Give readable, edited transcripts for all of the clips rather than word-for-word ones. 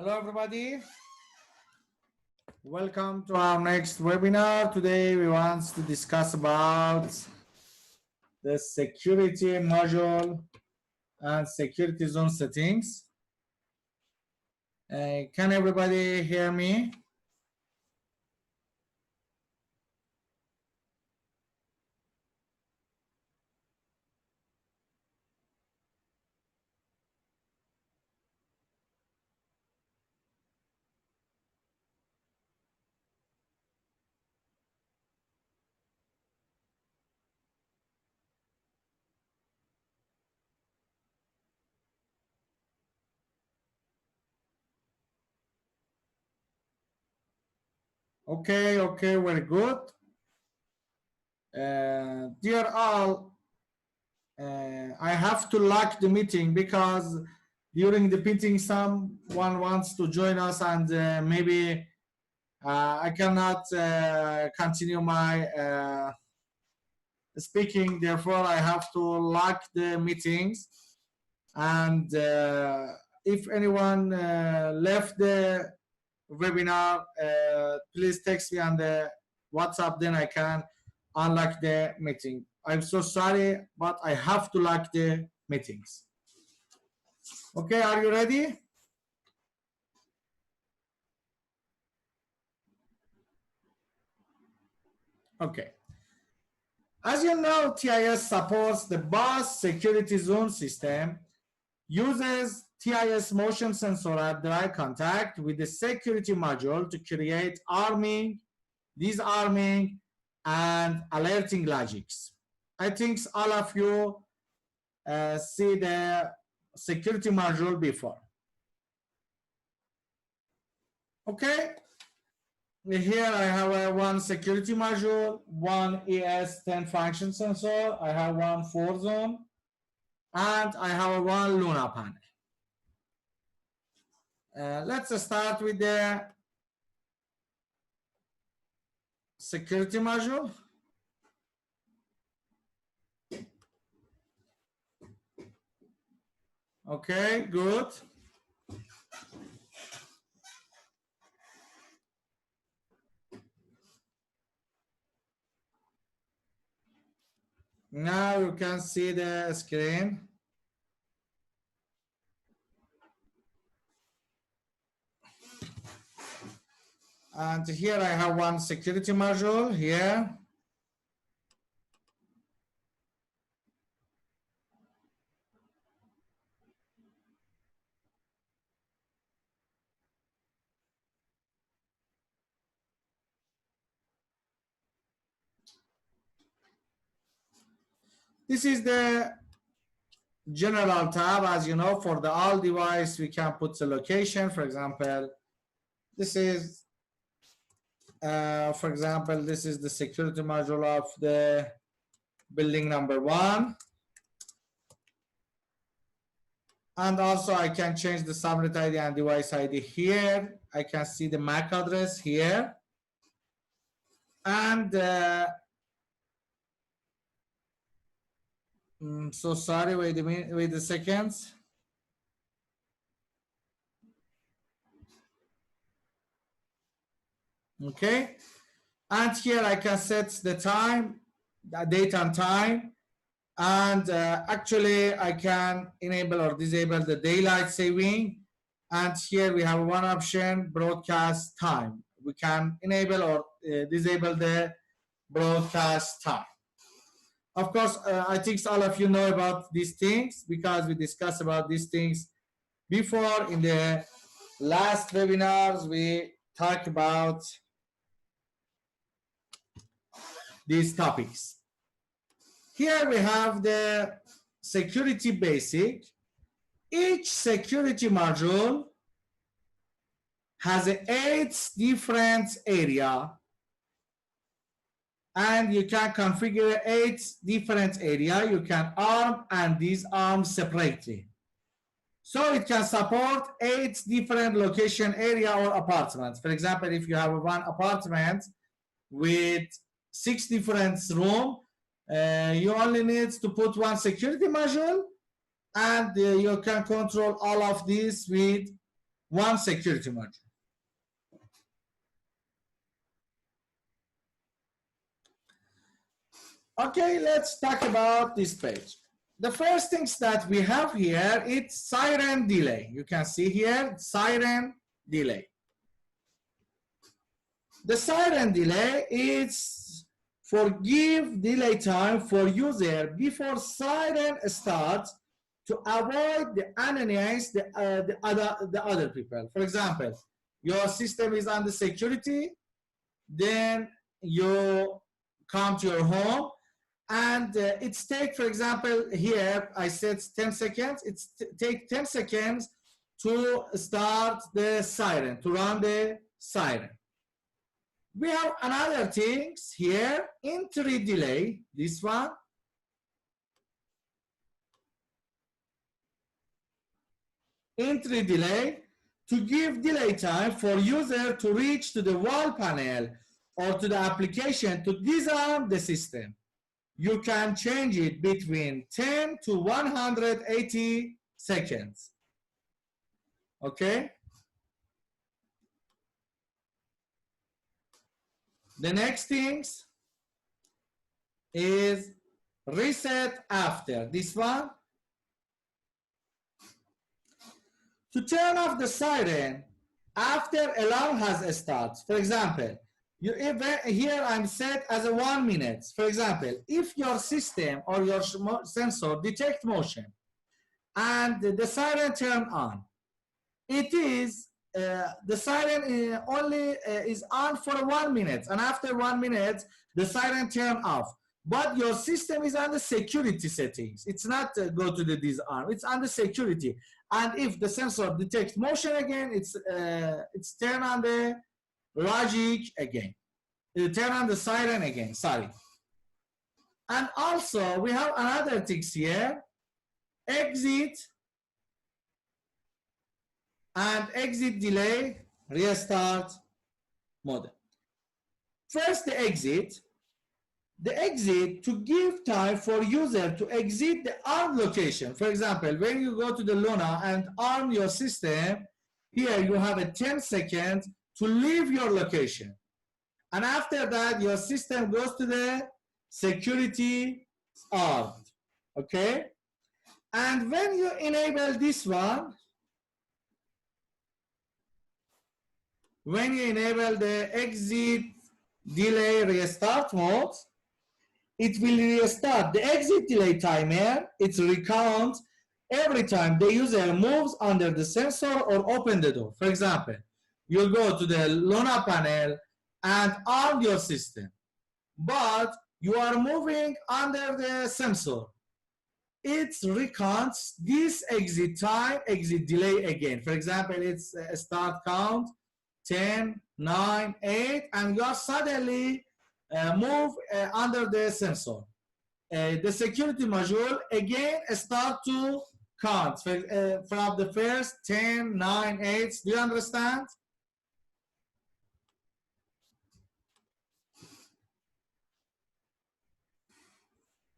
Hello, everybody. Welcome to our next webinar. Today, we want to discuss about the security module and security zone settings. Can everybody hear me? Okay, very good. Dear all, I have to lock the meeting because during the meeting someone wants to join us and maybe I cannot continue my speaking. Therefore, I have to lock the meetings. And if anyone left the webinar, please text me on the WhatsApp, then I can unlock the meeting. I'm so sorry, but I have to lock the meetings. Okay, are you ready? Okay. As you know, TIS supports the BOSS security zone system, uses TIS motion sensor at the eye contact with the security module to create arming, disarming, and alerting logics. I think all of you see the security module before. Okay, Here I have one security module, one ES10 function sensor, I have one 4-zone, and I have one Luna panel. Let's start with the security module. Okay, good. Now you can see the screen. And here I have one security module here. This is the general tab. As you know, for the all device, we can put the location. For example, this is, for example, this is the security module of the building number 1. And also I can change the subnet ID and device ID here. I can see the MAC address here. And so sorry, wait a minute, wait a second. Okay, and here I can set the time, the date and time, and actually I can enable or disable the daylight saving. And here we have one option, broadcast time. We can enable or disable the broadcast time. Of course, I think all of you know about these things because we discussed about these things before. In the last webinars, we talked about these topics. Here we have the security basic. Each security module has 8 different areas, and you can configure 8 different areas. You can arm and disarm separately. So it can support 8 different location area or apartments. For example, if you have one apartment with 6 different rooms, you only need to put one security module, and you can control all of these with one security module. Okay, let's talk about this page. The first things that we have here, it's siren delay. You can see here, siren delay. The siren delay is forgive delay time for user before siren starts to avoid the annoyance the other people. For example, your system is under security, then you come to your home, and it's take, for example, here I said 10 seconds. It's take 10 seconds to start the siren, to run the siren. We have another things here, entry delay, this one. Entry delay, to give delay time for user to reach to the wall panel or to the application to disarm the system. You can change it between 10 to 180 seconds. Okay? The next things is reset after. This one. To turn off the siren after alarm has started. For example, here I'm set as a 1 minute. For example, if your system or your sensor detect motion and the siren turn on, it is the siren only is on for 1 minute, and after 1 minute the siren turn off. But your system is under security settings. It's not go to the disarm. It's under security. And if the sensor detects motion again, it's turn on the logic again. Turn on the siren again, sorry. And also we have another things here, exit and exit delay, restart modem. First the exit to give time for user to exit the armed location. For example, when you go to the Luna and arm your system, here you have a 10 seconds to leave your location. And after that, your system goes to the security armed, okay? And when you enable this one, when you enable the exit delay restart mode, it will restart the exit delay timer. It recounts every time the user moves under the sensor or open the door. For example, you go to the Luna panel and arm your system, but you are moving under the sensor. It recounts this exit time, exit delay again. For example, it's a start count 10, 9, 8, and you are suddenly move under the sensor. The security module again start to count from the first 10, 9, 8. Do you understand?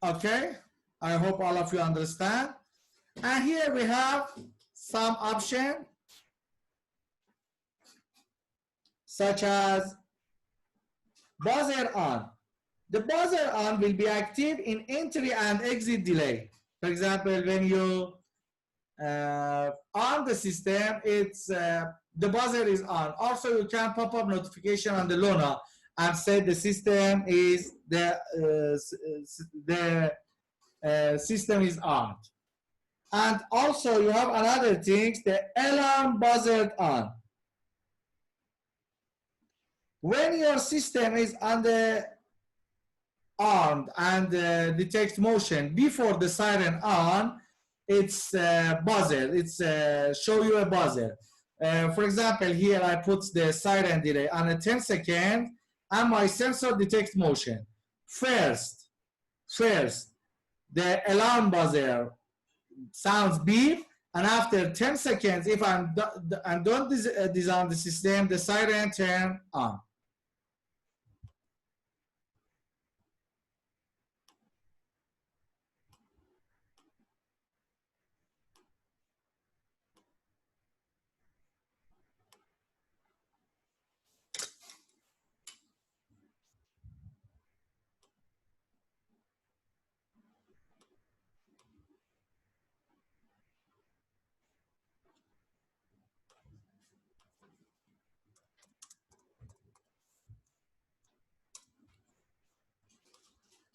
Okay, I hope all of you understand. And here we have some option such as buzzer on. The buzzer on will be active in entry and exit delay. For example, when you on the system, it's the buzzer is on. Also, you can pop up notification on the Luna and say the system is system is on. And also, you have another thing, the alarm buzzer on. When your system is on the armed and detects motion before the siren on, it's buzzer. It's show you a buzzer. For example, here I put the siren delay on a 10 second, and my sensor detects motion. First, the alarm buzzer sounds beep, and after 10 seconds, if I don't disarm the system, the siren turn on.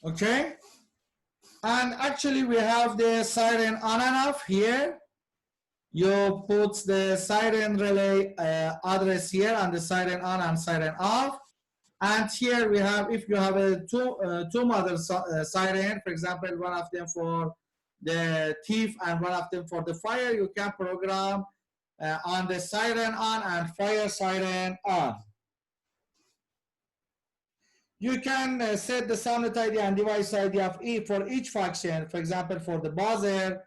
Okay, and actually we have the siren on and off here. You put the siren relay address here and the siren on and siren off. And here we have, if you have a two model siren, for example, one of them for the thief and one of them for the fire, you can program on the siren on and fire siren on. You can set the sound ID and device ID of for each function, for example, for the buzzer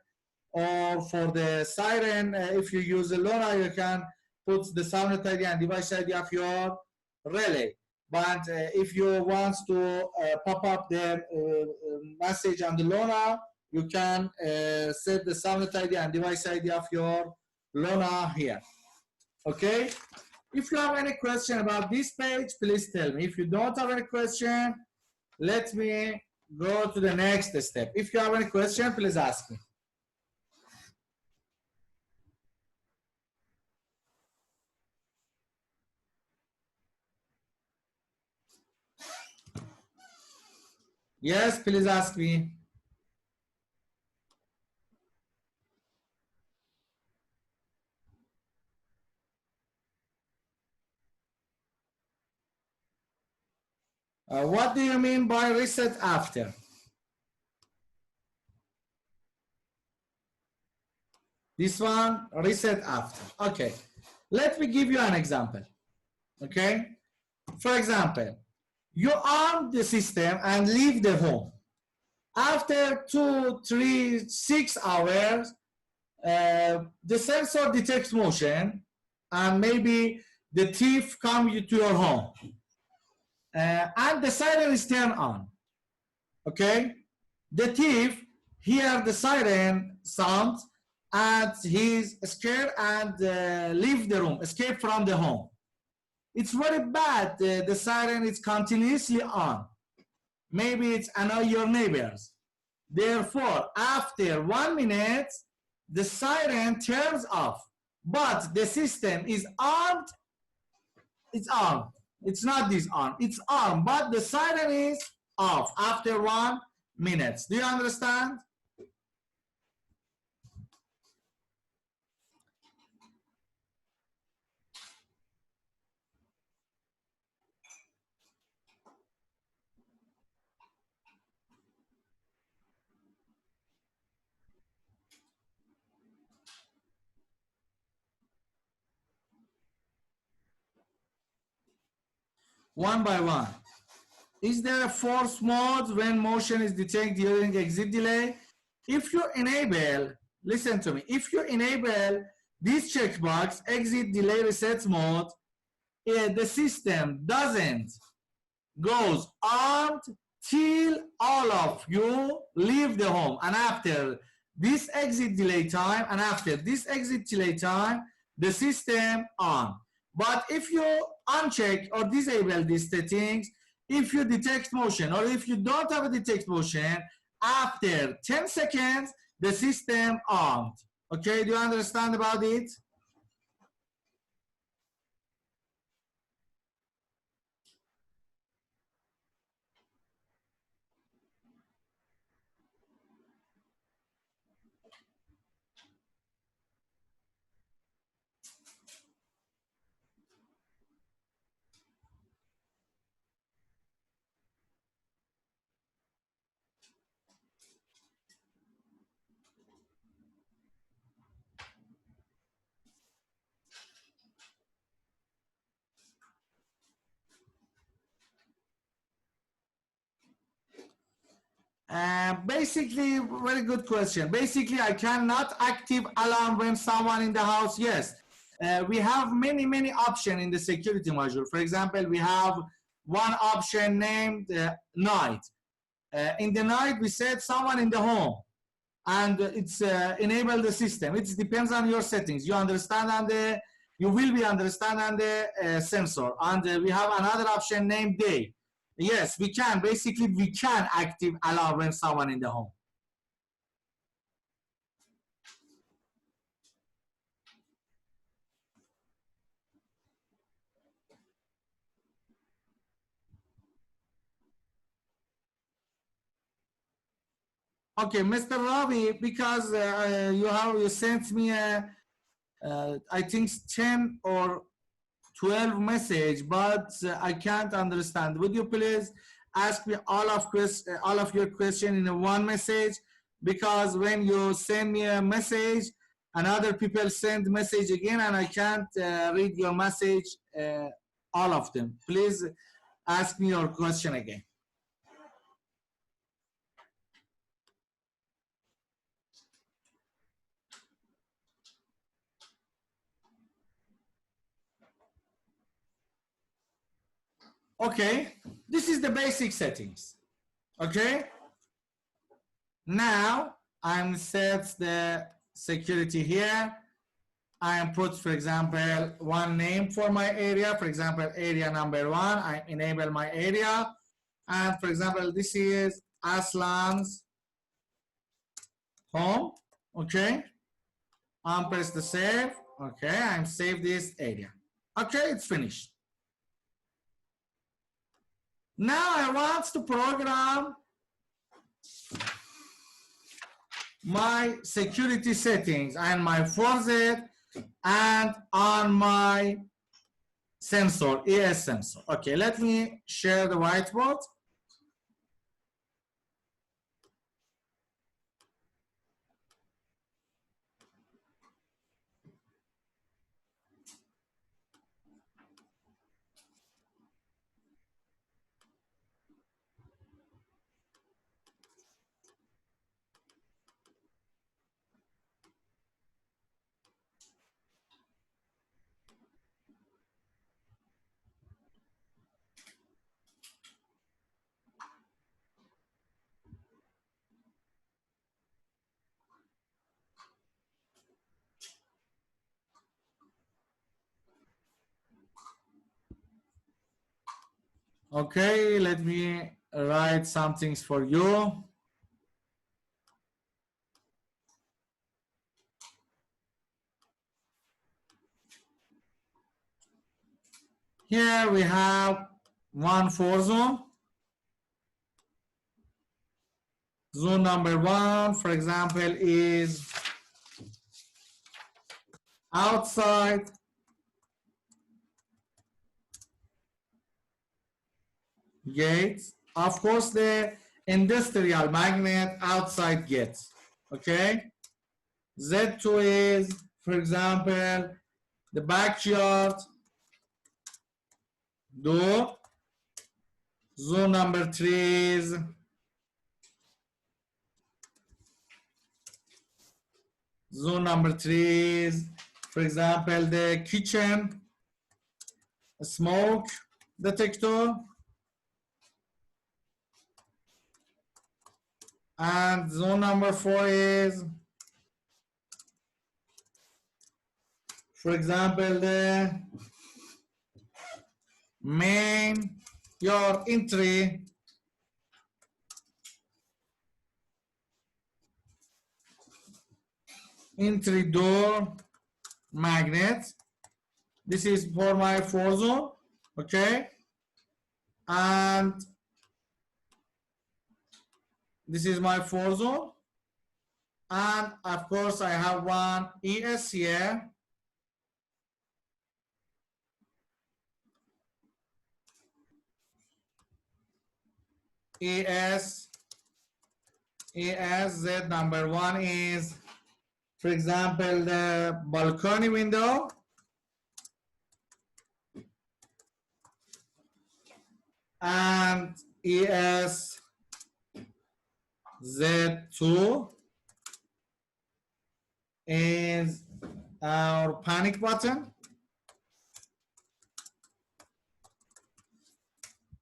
or for the siren. If you use the Luna, you can put the sound ID and device ID of your relay. But if you want to pop up the message on the Luna, you can set the sound ID and device ID of your Luna here. Okay? If you have any question about this page, please tell me. If you don't have any question, let me go to the next step. If you have any question, please ask me. Yes, please ask me. What do you mean by reset after? This one, reset after. Okay, let me give you an example. Okay, For example, you arm the system and leave the home. After 2, 3, 6 hours, the sensor detects motion, and maybe the thief come to your home, and the siren is turned on. Okay, the thief hear the siren sound, and he's scared and leave the room, escape from the home. It's very bad. The siren is continuously on. Maybe it's annoy your neighbors. Therefore, after 1 minute, the siren turns off, but the system is armed. It's armed. It's not disarmed. It's armed, but the siren is off after 1 minute. Do you understand? One by one. Is there a force mode when motion is detected during exit delay? If you enable, listen to me, if you enable this checkbox, exit delay reset mode, the system doesn't goes armed till all of you leave the home. And after this exit delay time, the system on. But if you uncheck or disable these settings, if you detect motion or if you don't have a detect motion, after 10 seconds, the system armed. Okay, do you understand about it? Basically, very good question. Basically, I cannot active alarm when someone in the house. Yes, we have many options in the security module. For example, we have one option named night. In the night, we said someone in the home, and it's enable the system. It depends on your settings. You understand, and you will be understand on the sensor. And we have another option named day. Yes, we can. Basically, we can active alarm when someone in the home. Okay, Mr. Ravi, because you sent me a I think 10 or 12 message, but I can't understand. Would you please ask me all of your question in a one message? Because when you send me a message, and other people send message again, and I can't read your message, all of them. Please ask me your question again. Okay, this is the basic settings. Okay, now I'm set the security here. I put, for example, one name for my area. For example, area number 1. I enable my area, and for example, this is Aslan's home. Okay, I'm press the save. Okay, I'm save this area. Okay, it's finished. Now I want to program my security settings and my ForZet and on my sensor, ES sensor. Okay, let me share the whiteboard. Okay, let me write some things for you. Here we have one for zone. Zone number one, for example, is outside gates. Of course, the industrial magnet outside gates. Okay. Z2 is, for example, the backyard door. Zone number three is for example, the kitchen smoke detector. And zone number four is, for example, the main your entry door magnet. This is for my four zone. Okay. And this is my four zone. And of course, I have one ES here. ES Z number one is, for example, the balcony window. And ES Z2 is our panic button.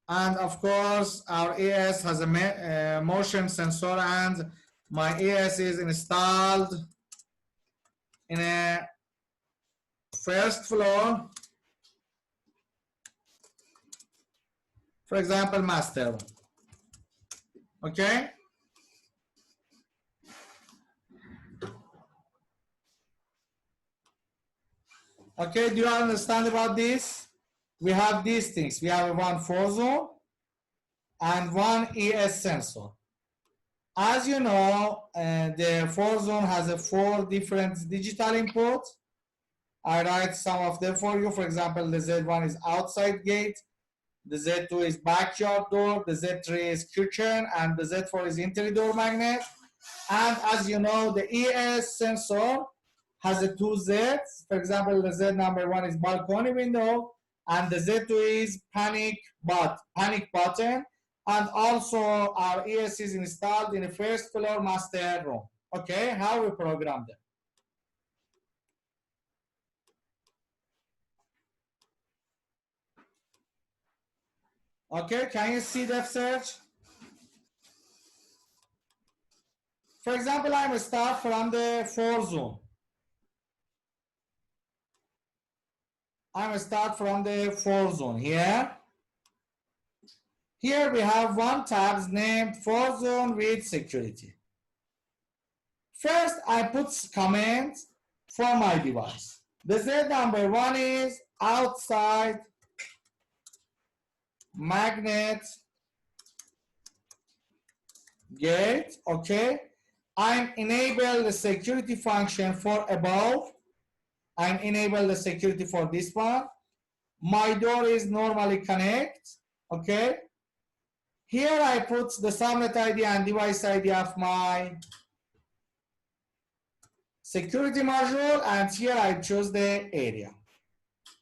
And of course, our AS has a motion sensor, and my AS is installed in a first floor, for example, master room. Okay. Okay, do you understand about this? We have these things. We have one four zone and one ES sensor. As you know, the four zone has a four different digital inputs. I write some of them for you. For example, the Z1 is outside gate, the Z2 is backyard door, the Z3 is kitchen, and the Z4 is entry door magnet. And as you know, the ES sensor has a two Zs. For example, the Z number one is balcony window, and the Z2 is panic button. And also our ES is installed in the first floor master room. Okay, how we program them. Okay, can you see that search? For example, I'm start from the four zone. I'm start from the four zone here. Here we have one tab named four zone with security. First, I put comments for my device. The Z number one is outside magnet gate. Okay. I'm enable the security function for above. I'm enable the security for this one. My door is normally connect. Okay. Here I put the subnet ID and device ID of my security module, and here I choose the area.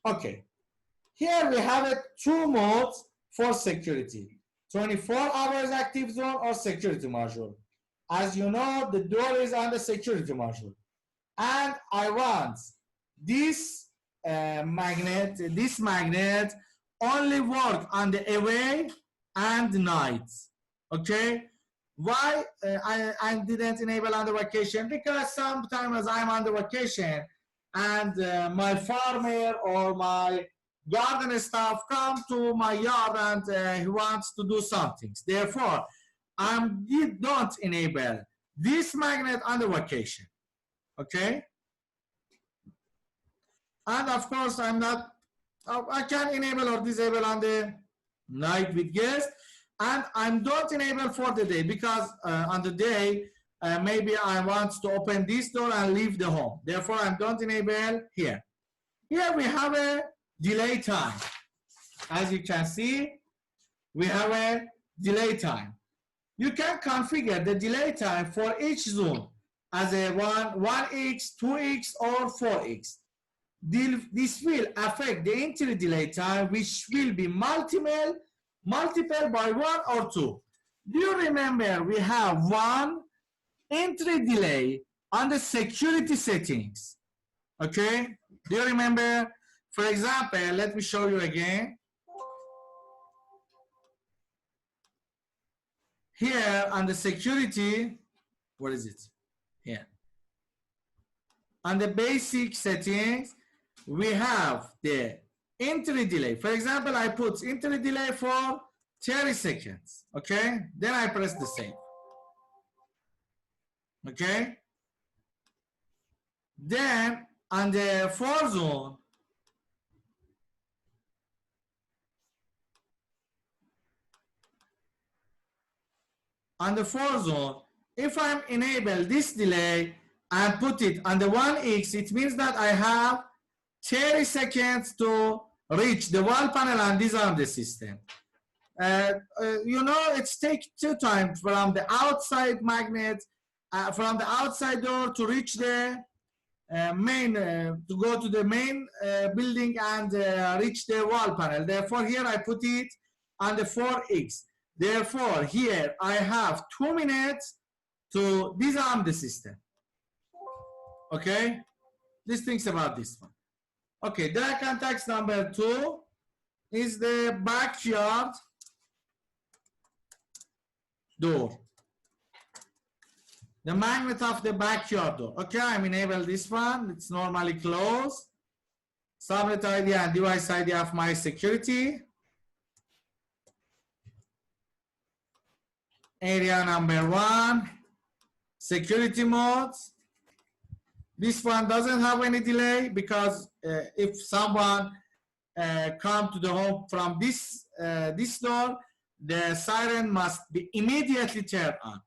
Okay. Here we have two modes for security: 24 hours active zone or security module. As you know, the door is on the security module, and I want this magnet only work on the away and nights. Okay. Why I didn't enable on the vacation? Because sometimes I'm on the vacation and my farmer or my garden staff come to my yard and he wants to do something. Therefore, I don't enable this magnet on the vacation. Okay? And of course, I'm not, I can enable or disable on the night with guest, and I don't enable for the day because on the day, maybe I want to open this door and leave the home. Therefore, I don't enable here. Here we have a delay time. As you can see, we have a delay time. You can configure the delay time for each zone as a 1x, 2x, or 4x. This will affect the entry delay time, which will be multiple by 1 or 2. Do you remember we have one entry delay on the security settings? Okay, do you remember? For example, let me show you again. Here on the security, what is it? Here. On the basic settings, we have the entry delay. For example, I put entry delay for 30 seconds. Okay, then I press the save. Okay, then on the 4 zone, if I'm enable this delay and put it on the 1x, it means that I have 30 seconds to reach the wall panel and disarm the system. You know, it's take 2 times from the outside magnet, from the outside door to reach the main, to go to the main building and reach the wall panel. Therefore, here I put it on the 4x. Therefore, here I have 2 minutes to disarm the system. Okay, let's think about this one. Okay, the context number 2 is the backyard door. The magnet of the backyard door. Okay, I'm enable this one. It's normally closed. Subnet ID and device ID of my security. Area number 1, security modes. This one doesn't have any delay because if someone come to the home from this door, the siren must be immediately turned on.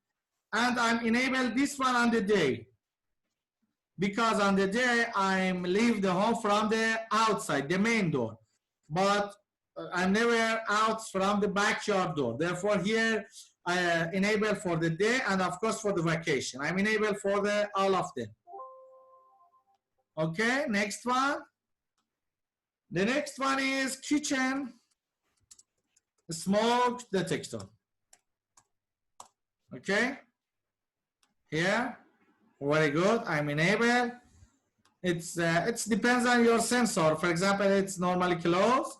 And I'm enable this one on the day because on the day I'm leave the home from the outside, the main door, but I'm never out from the backyard door. Therefore, here I enable for the day and of course for the vacation. I'm enable for the all of them. Okay, next one. The next one is kitchen smoke detector. Okay, here, very good. I'm enable. It depends on your sensor. For example, it's normally closed.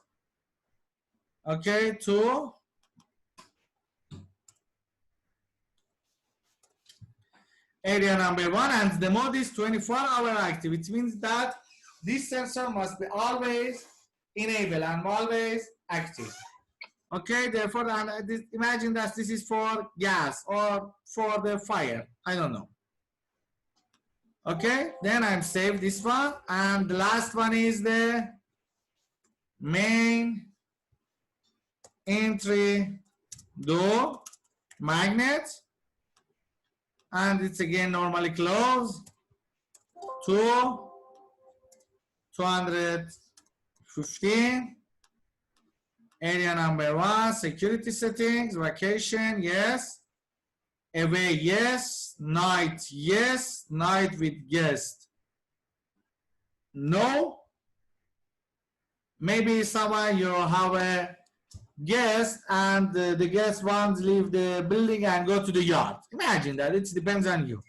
Okay, 2. Area number 1, and the mode is 24-hour active. It means that this sensor must be always enabled and always active. Okay, therefore, imagine that this is for gas or for the fire. I don't know. Okay, then I'm save this one, and the last one is the main entry door magnet. And it's again normally closed. 215. Area number 1, security settings, vacation, yes. Away, yes. Night, yes. Night with guest, no. Maybe someone you have a guest and the guest wants to leave the building and go to the yard. Imagine that. It depends on you.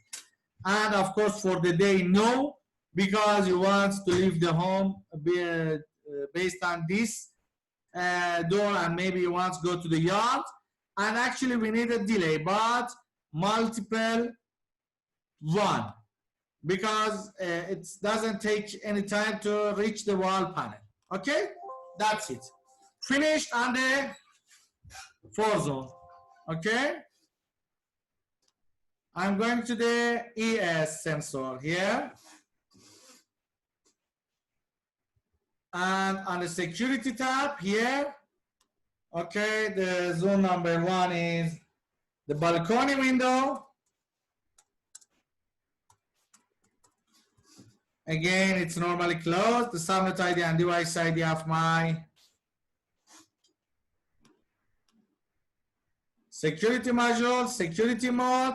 And of course for the day, no, because you want to leave the home based on this door, and maybe you want to go to the yard, and actually we need a delay, but multiple 1, because it doesn't take any time to reach the wall panel. Okay, That's it. Finished on the 4 zone. Okay. I'm going to the ES sensor here. And on the security tab here, okay, the zone number 1 is the balcony window. Again, it's normally closed. The subnet ID and device ID of my security module, security mode.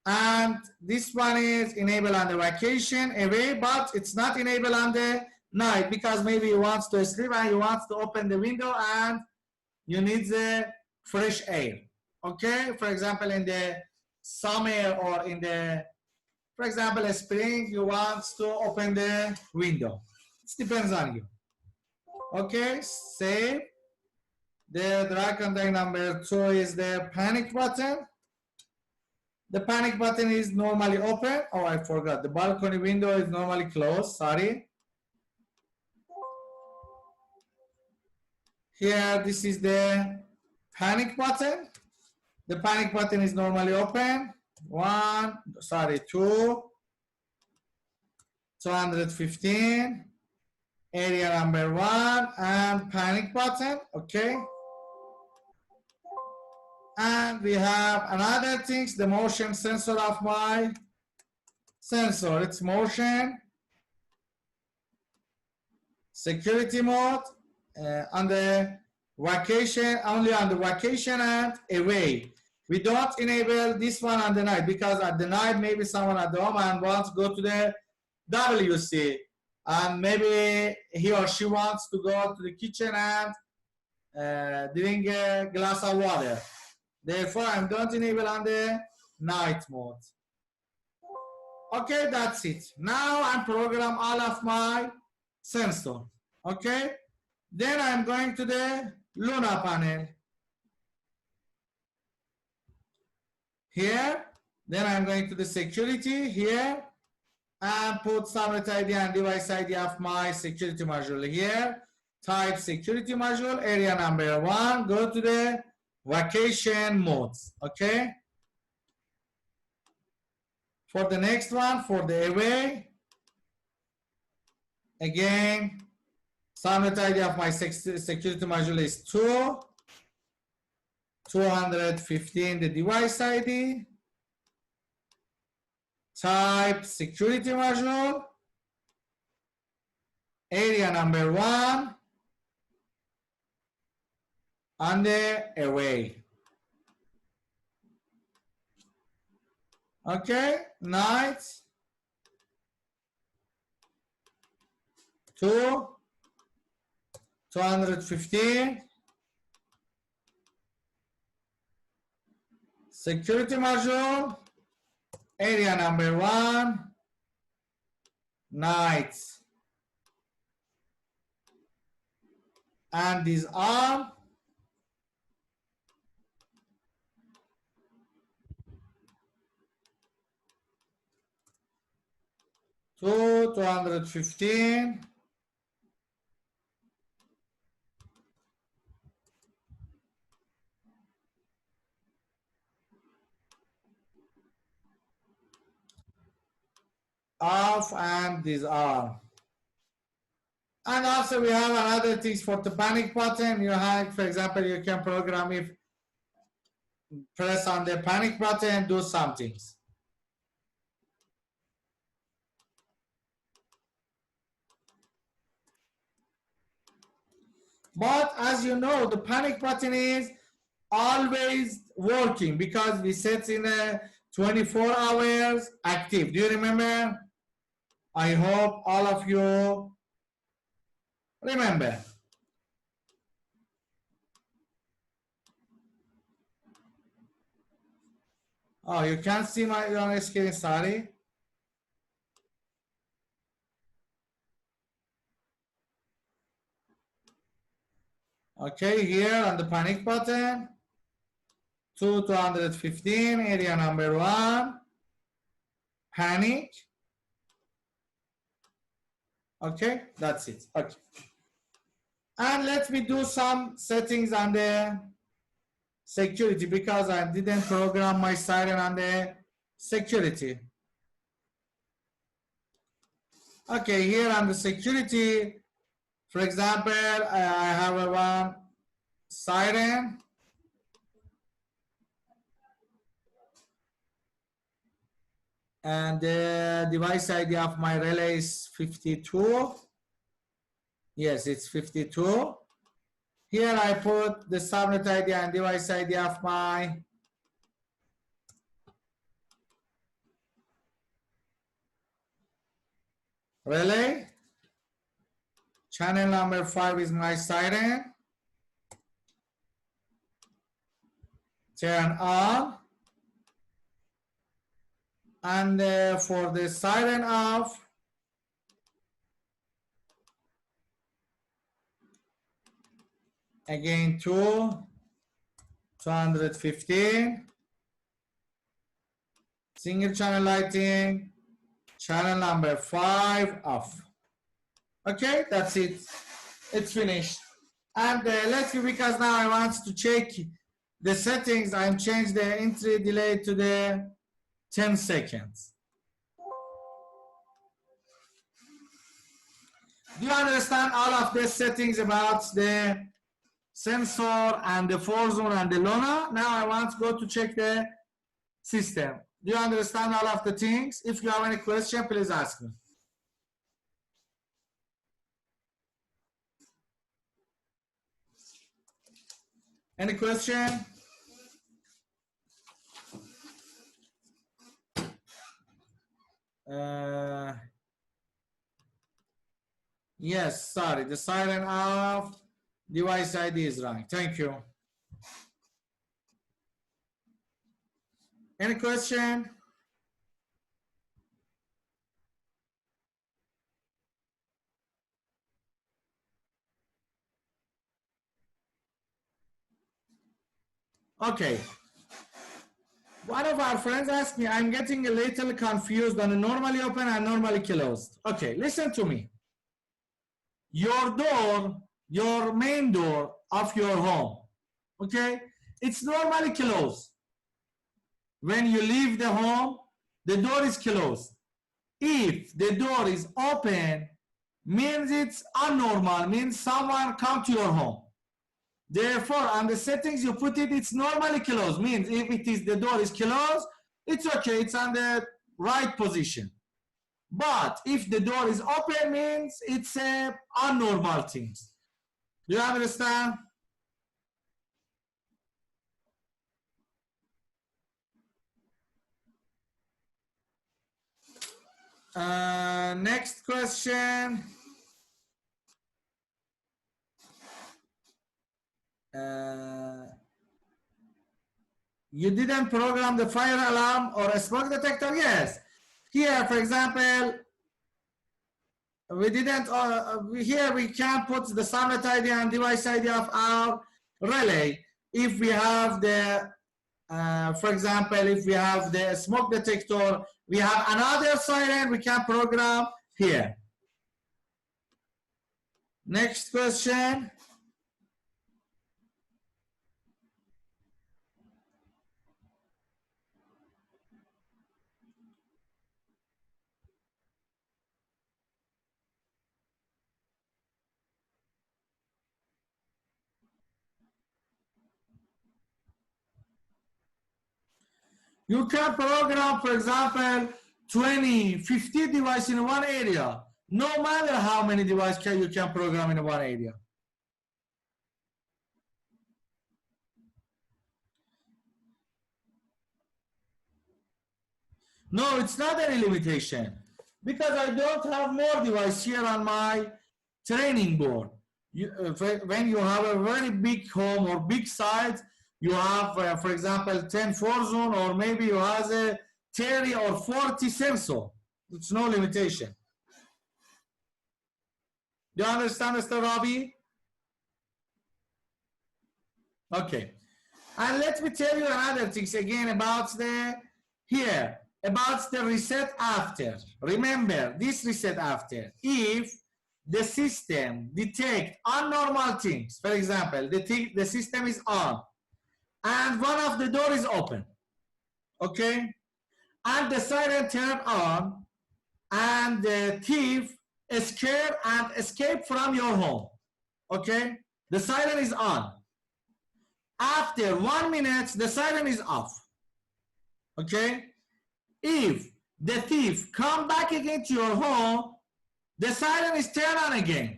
And this one is enabled on the vacation away, but it's not enabled on the night because maybe you want to sleep and you want to open the window and you need the fresh air. Okay, for example, in the summer or in the, for example, spring, you want to open the window. It depends on you. Okay, save. The drag contact number 2 is the panic button. The panic button is normally open. Oh, I forgot. The balcony window is normally closed. Sorry. Here, this is the panic button. The panic button is normally open. 215, area number 1, and panic button. Okay. And we have another things, the motion sensor of my sensor. It's motion, security mode, on the vacation, only on the vacation and away. We don't enable this one on the night because at the night maybe someone at the home and wants to go to the WC and maybe he or she wants to go to the kitchen and drink a glass of water. Therefore, I don't enable on the night mode. Okay, that's it. Now I'm program all of my sensor. Okay, then I'm going to the Luna panel. Here, then I'm going to the security here and put subnet ID and device ID of my security module here. Type security module, area number 1, go to the vacation modes. Okay. For the next one, for the away, again, subnet ID of my security module is 215 the device ID. Type security module, area number 1, and the away. Okay, night 215. Security module, area number 1, night. And these are to 215. Off, and these are. And also we have another things for the panic button. You have, for example, you can program if press on the panic button, do some things. But as you know, the panic button is always working because we set in a 24 hours active. Do you remember? I hope all of you remember. Oh, you can't see my own screen, sorry. Okay, here on the panic button, 215, area number 1, panic. Okay, that's it. Okay. And let me do some settings on the security because I didn't program my siren on the security. Okay, here on the security, for example, I have a one siren. And the device ID of my relay is 52. Yes, it's 52. Here I put the subnet ID and device ID of my relay. Channel number 5 is my siren. Turn on. And for the siren off, again 215. Single channel lighting, channel number 5 off. Okay, that's it. It's finished. And let's see, because now I want to check the settings. I'm change the entry delay to the 10 seconds. Do you understand all of the settings about the sensor and the Forzone and the Lona? Now I want to go to check the system. Do you understand all of the things? If you have any question, please ask me. Any question? Yes, sorry, the siren off, device ID is wrong. Thank you. Any question? Okay. One of our friends asked me, I'm getting a little confused on a normally open and normally closed. Okay, listen to me. Your door, your main door of your home, okay, it's normally closed. When you leave the home, the door is closed. If the door is open, means it's abnormal, means someone come to your home. Therefore, on the settings you put it, it's normally closed, means if it is the door is closed, it's okay, it's on the right position. But if the door is open, means it's a abnormal things. Do you understand? Next question. You didn't program the fire alarm or a smoke detector? Yes. Here, for example, we didn't, here we can put the subnet ID and device ID of our relay. If we have the, for example, if we have the smoke detector, we have another siren, we can program here. Next question. You can program, for example, 20, 50 devices in one area. No matter how many devices you can program in one area. No, it's not any limitation because I don't have more devices here on my training board. When you have a very big home or big site, you have, for example, 10 Forzone, or maybe you have a 30 or 40 sensor. It's no limitation. Do you understand, Mr. Rabi? Okay. And let me tell you another things again about the here, about the reset after. Remember this reset after. If the system detect abnormal things, for example, the system is on and one of the door is open, okay, and the siren turned on and the thief is scared and escape from your home, okay, the siren is on. After 1 minute the siren is off, okay. If the thief come back again to your home, the siren is turned on again.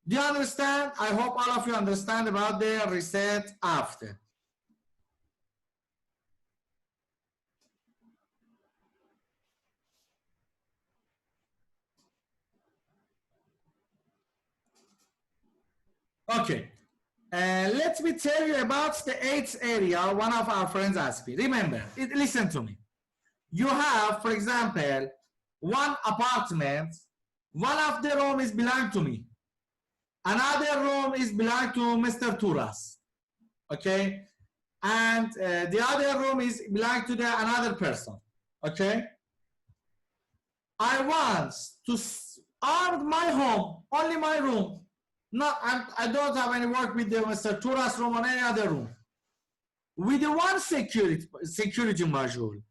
Do you understand? I hope all of you understand about the reset after. Okay, let me tell you about the 8th area. One of our friends asked me. Remember, listen to me. You have, for example, one apartment. One of the room is belong to me. Another room is belong to Mr. Turas. Okay, and the other room is belong to the another person. Okay, I want to arm my home, only my room. Not, I don't have any work with the Mr. Turas room or any other room. With the one security module,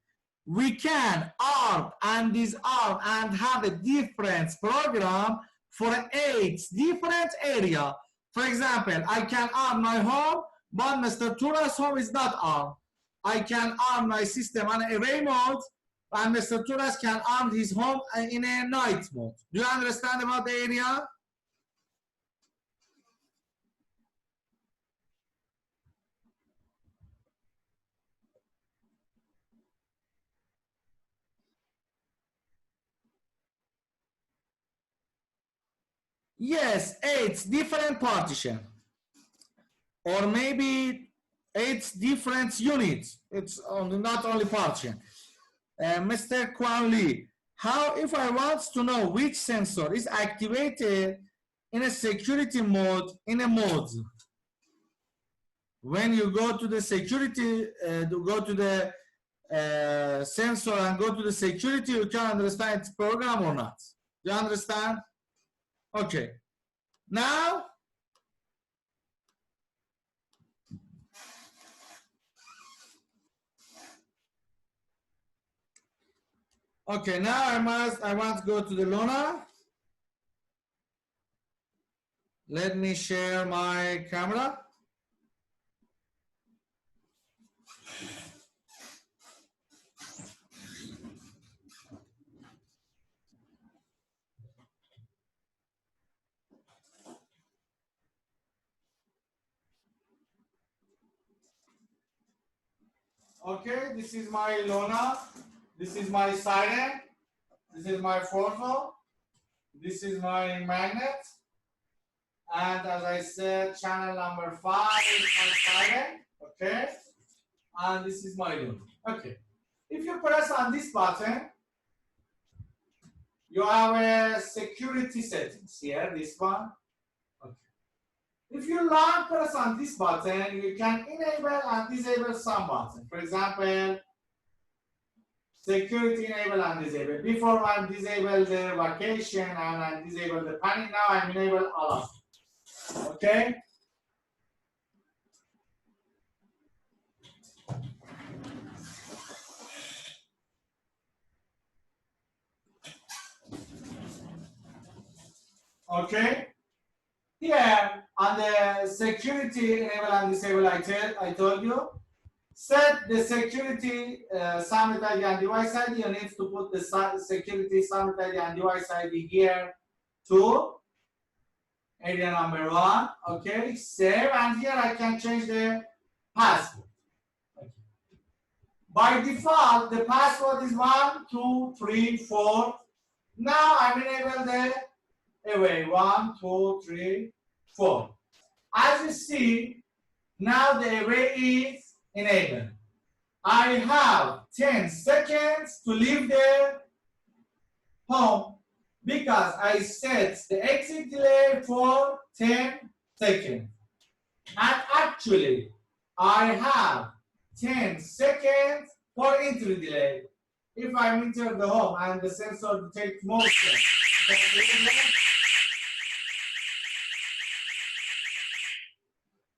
we can arm and disarm and have a different program for 8 different area. For example, I can arm my home, but Mr. Turas home is not armed. I can arm my system on a array mode, and Mr. Turas can arm his home in a night mode. Do you understand about the area? Yes, 8 different partition, or maybe 8 different units. It's not only partition. Mr. Kwan Lee, how if I want to know which sensor is activated in a security mode in a mode? When you go to the security, go to the sensor and go to the security, you can understand its program or not. Do you understand? Okay. Now, okay, now I want to go to the Luna. Let me share my camera. Okay, this is my Luna. This is my siren. This is my photo. This is my magnet. And as I said, channel number 5 is my siren. Okay. And this is my Luna. Okay. If you press on this button, you have a security settings here, this one. Okay. If you long press on this button, you can enable and disable some buttons. For example, security enable and disable. Before I disable the vacation and I disable the panic, now I'm enable all of them. Okay? Okay? Here on the security enable and disable, I told you, set the security summit ID and device ID. You need to put the security summit ID and device ID here to area number 1. Okay, save, and here I can change the password. Okay. By default, the password is 1, 2, 3, 4. Now I'm enable the away 1, 2, 3, 4. As you see, now the array is enabled. I have 10 seconds to leave the home because I set the exit delay for 10 seconds. And actually, I have 10 seconds for entry delay. If I enter the home and the sensor detects motion,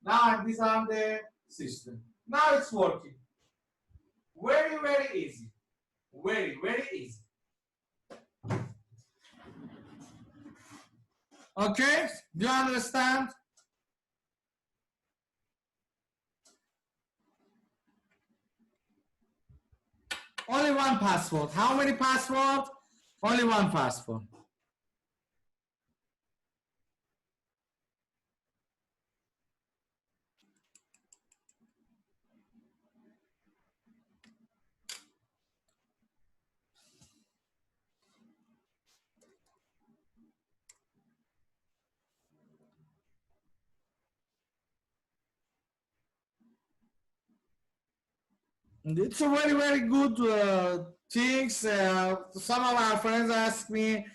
Now I disarm the system. Now it's working. Very, very easy. Very, very easy. Okay, do you understand? Only one password. How many password? Only one password. It's a very, very good things. Some of our friends ask me,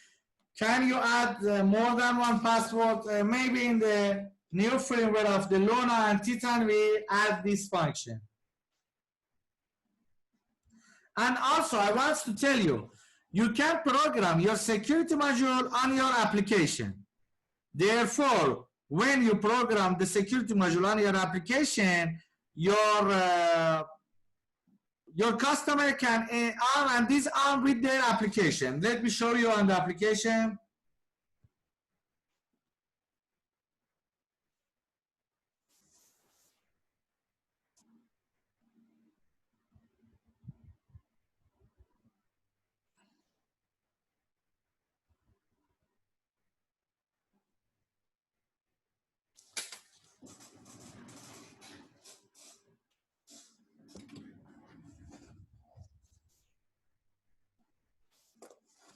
can you add more than one password? Maybe in the new firmware of the Luna and Titan, we add this function. And also, I want to tell you, you can program your security module on your application. Therefore, when you program the security module on your application, your customer can arm and disarm with their application. Let me show you on the application.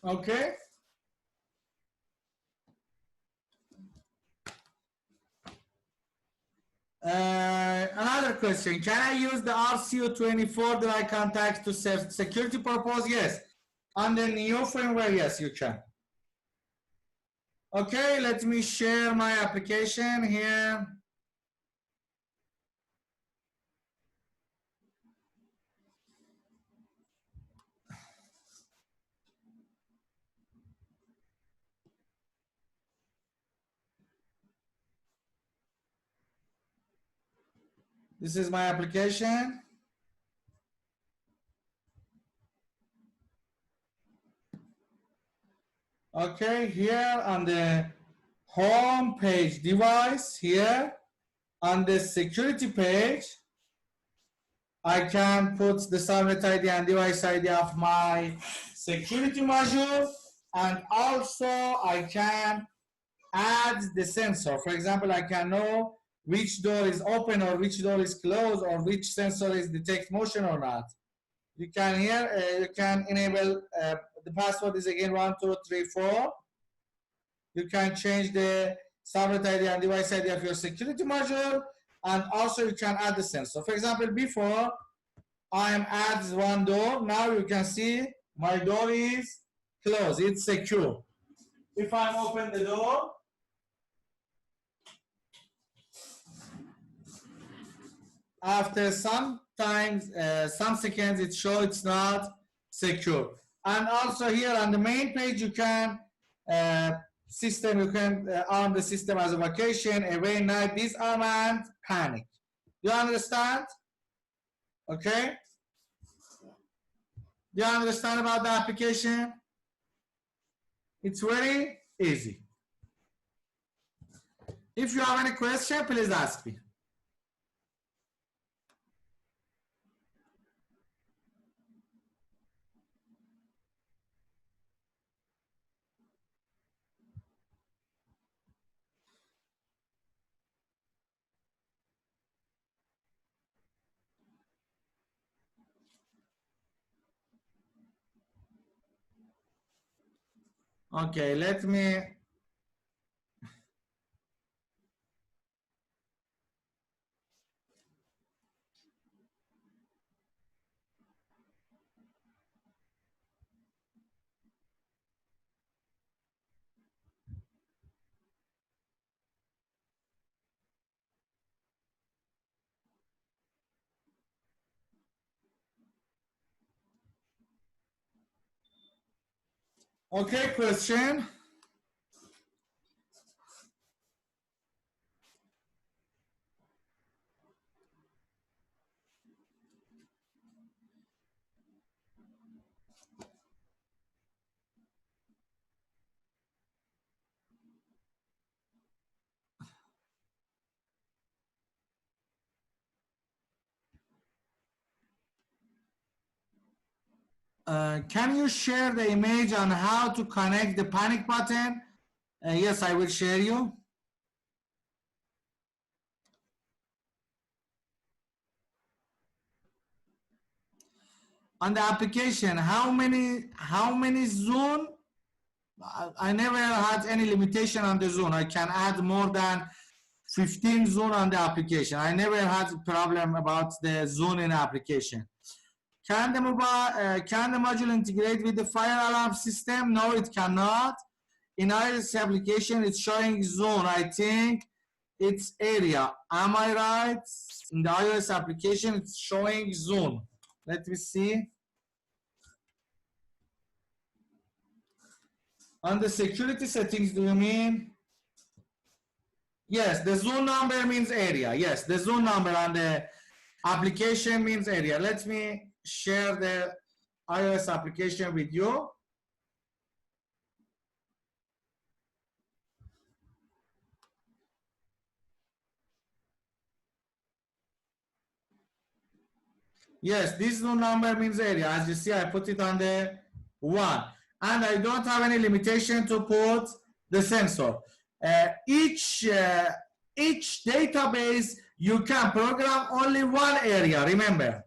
Okay. Another question. Can I use the RCU24 that I contact to serve security purpose? Yes. On the new firmware, yes, you can. Okay, let me share my application here. This is my application. Okay, here on the home page device, here on the security page, I can put the subnet ID and device ID of my security module, and also I can add the sensor. For example, I can know which door is open or which door is closed or which sensor is detect motion or not. You can here, you can enable, the password is again 1234. You can change the subnet ID and device ID of your security module, and also you can add the sensor. For example, before I am at one door, now you can see my door is closed, it's secure. If I open the door, after some times, some seconds, it shows it's not secure. And also here on the main page, you can you can arm the system as a vacation, away, night, disarm, and panic. You understand? Okay. Do you understand about the application? It's very easy. If you have any question, please ask me. Okay, let me. Okay, question. can you share the image on how to connect the panic button? Yes, I will share you. On the application, how many zone? I never had any limitation on the zone. I can add more than 15 zone on the application. I never had a problem about the zone in the application. Can the module integrate with the fire alarm system? No, it cannot. In iOS application, it's showing zone. I think it's area. Am I right? In the iOS application, it's showing zone. Let me see. On the security settings, do you mean? Yes, the zone number means area. Yes, the zone number on the application means area. Let me share the iOS application with you. Yes, this zone number means area. As you see, I put it on the 1. And I don't have any limitation to put the sensor. Each database, you can program only one area, remember.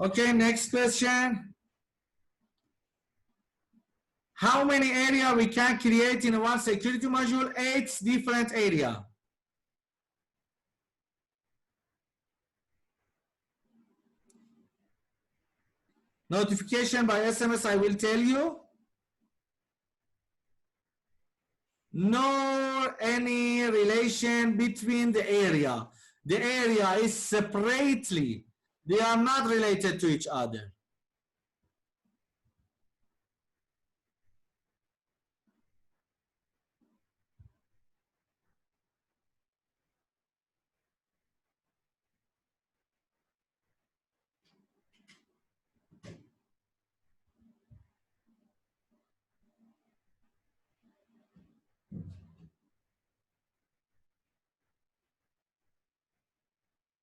Okay, next question. How many area we can create in one security module? 8 different area. Notification by SMS, I will tell you. Nor any relation between the area. The area is separately. They are not related to each other.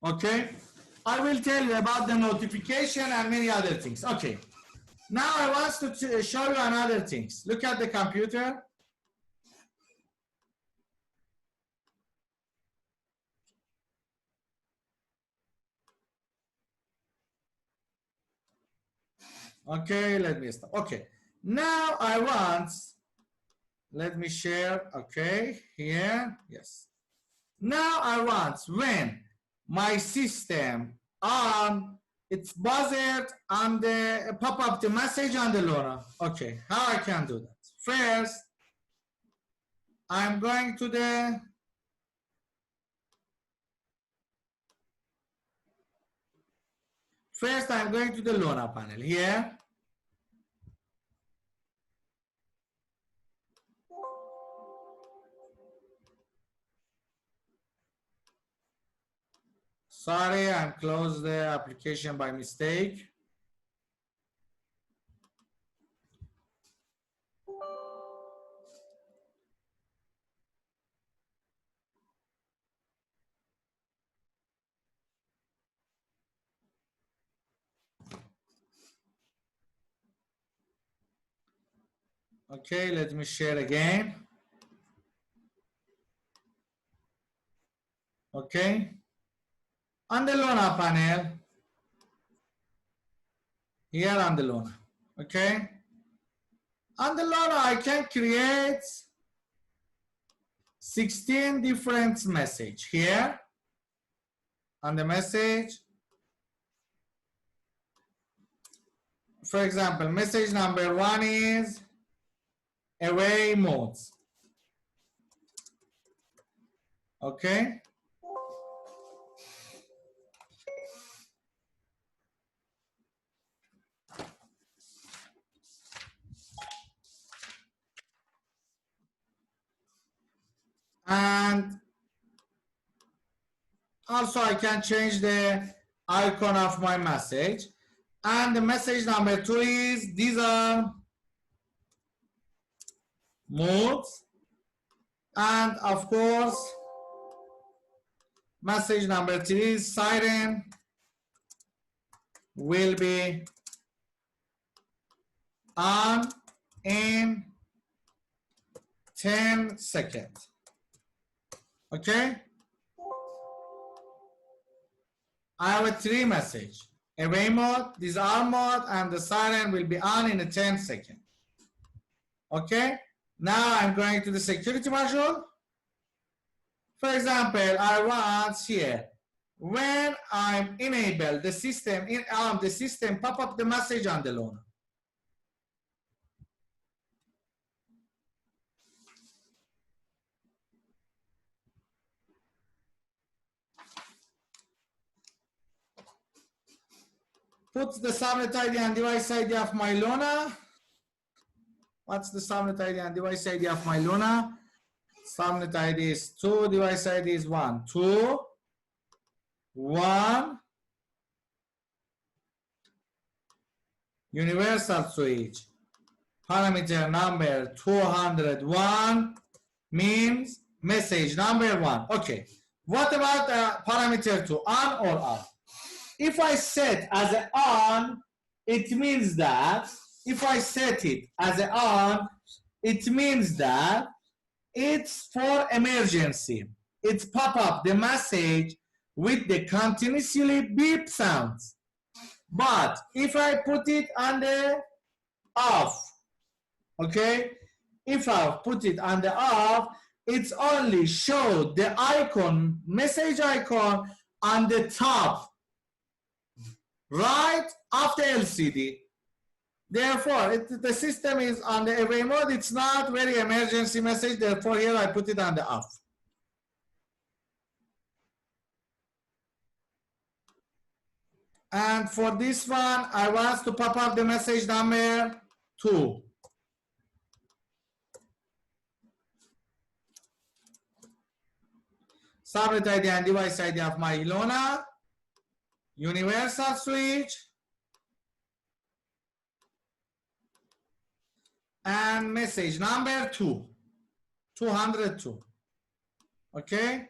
Okay, I will tell you about the notification and many other things. Okay, now I want to show you another things. Look at the computer. Okay, let me stop. Okay, now I want, let me share. Okay, here, yes. Now I want when my system on, it's buzzed on the pop up the message on the LoRa. Okay, how I can do that? First, I'm going to the LoRa panel here. Sorry, I closed the application by mistake. Okay, let me share again. Okay. On the LoRa panel, here on the LoRa, okay? On the LoRa, I can create 16 different messages here. On the message, for example, message number 1 is away modes. Okay. And also I can change the icon of my message. And the message number 2 is these are modes. And of course, message number 3 is siren will be on in 10 seconds. Okay? I have a 3 message. Away mode, disarm mode, and the siren will be on in a 10 seconds. Okay? Now I'm going to the security module. For example, I want here, when I'm enable the system, the system pop up the message on the loaner. Put the subnet ID and device ID of my loaner. What's the subnet ID and device ID of my loaner? Subnet ID is 2, device ID is 1. 2, 1, universal switch. Parameter number 201 means message number 1. Okay. What about parameter 2, on or off? If I set as an on, it means that if I set it as an on, it means that it's for emergency. It's pop up the message with the continuously beep sounds. But if I put it on the off, okay, if I put it on the off, it's only show the icon, message icon on the top right of the LCD. Therefore, the system is on the away mode. It's not very emergency message. Therefore, here I put it on the off. And for this one, I want to pop up the message number 2. Subnet ID and device ID of my loaner. Universal switch. And message number 2. 202. Okay.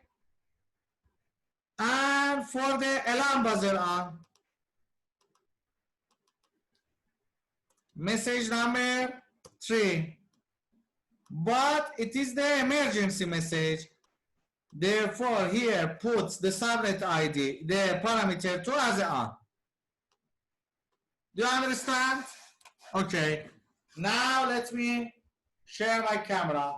And for the alarm buzzer on. Message number 3. But it is the emergency message. Therefore, here puts the subnet ID, the parameter 2 as on. Do you understand? Okay. Now let me share my camera.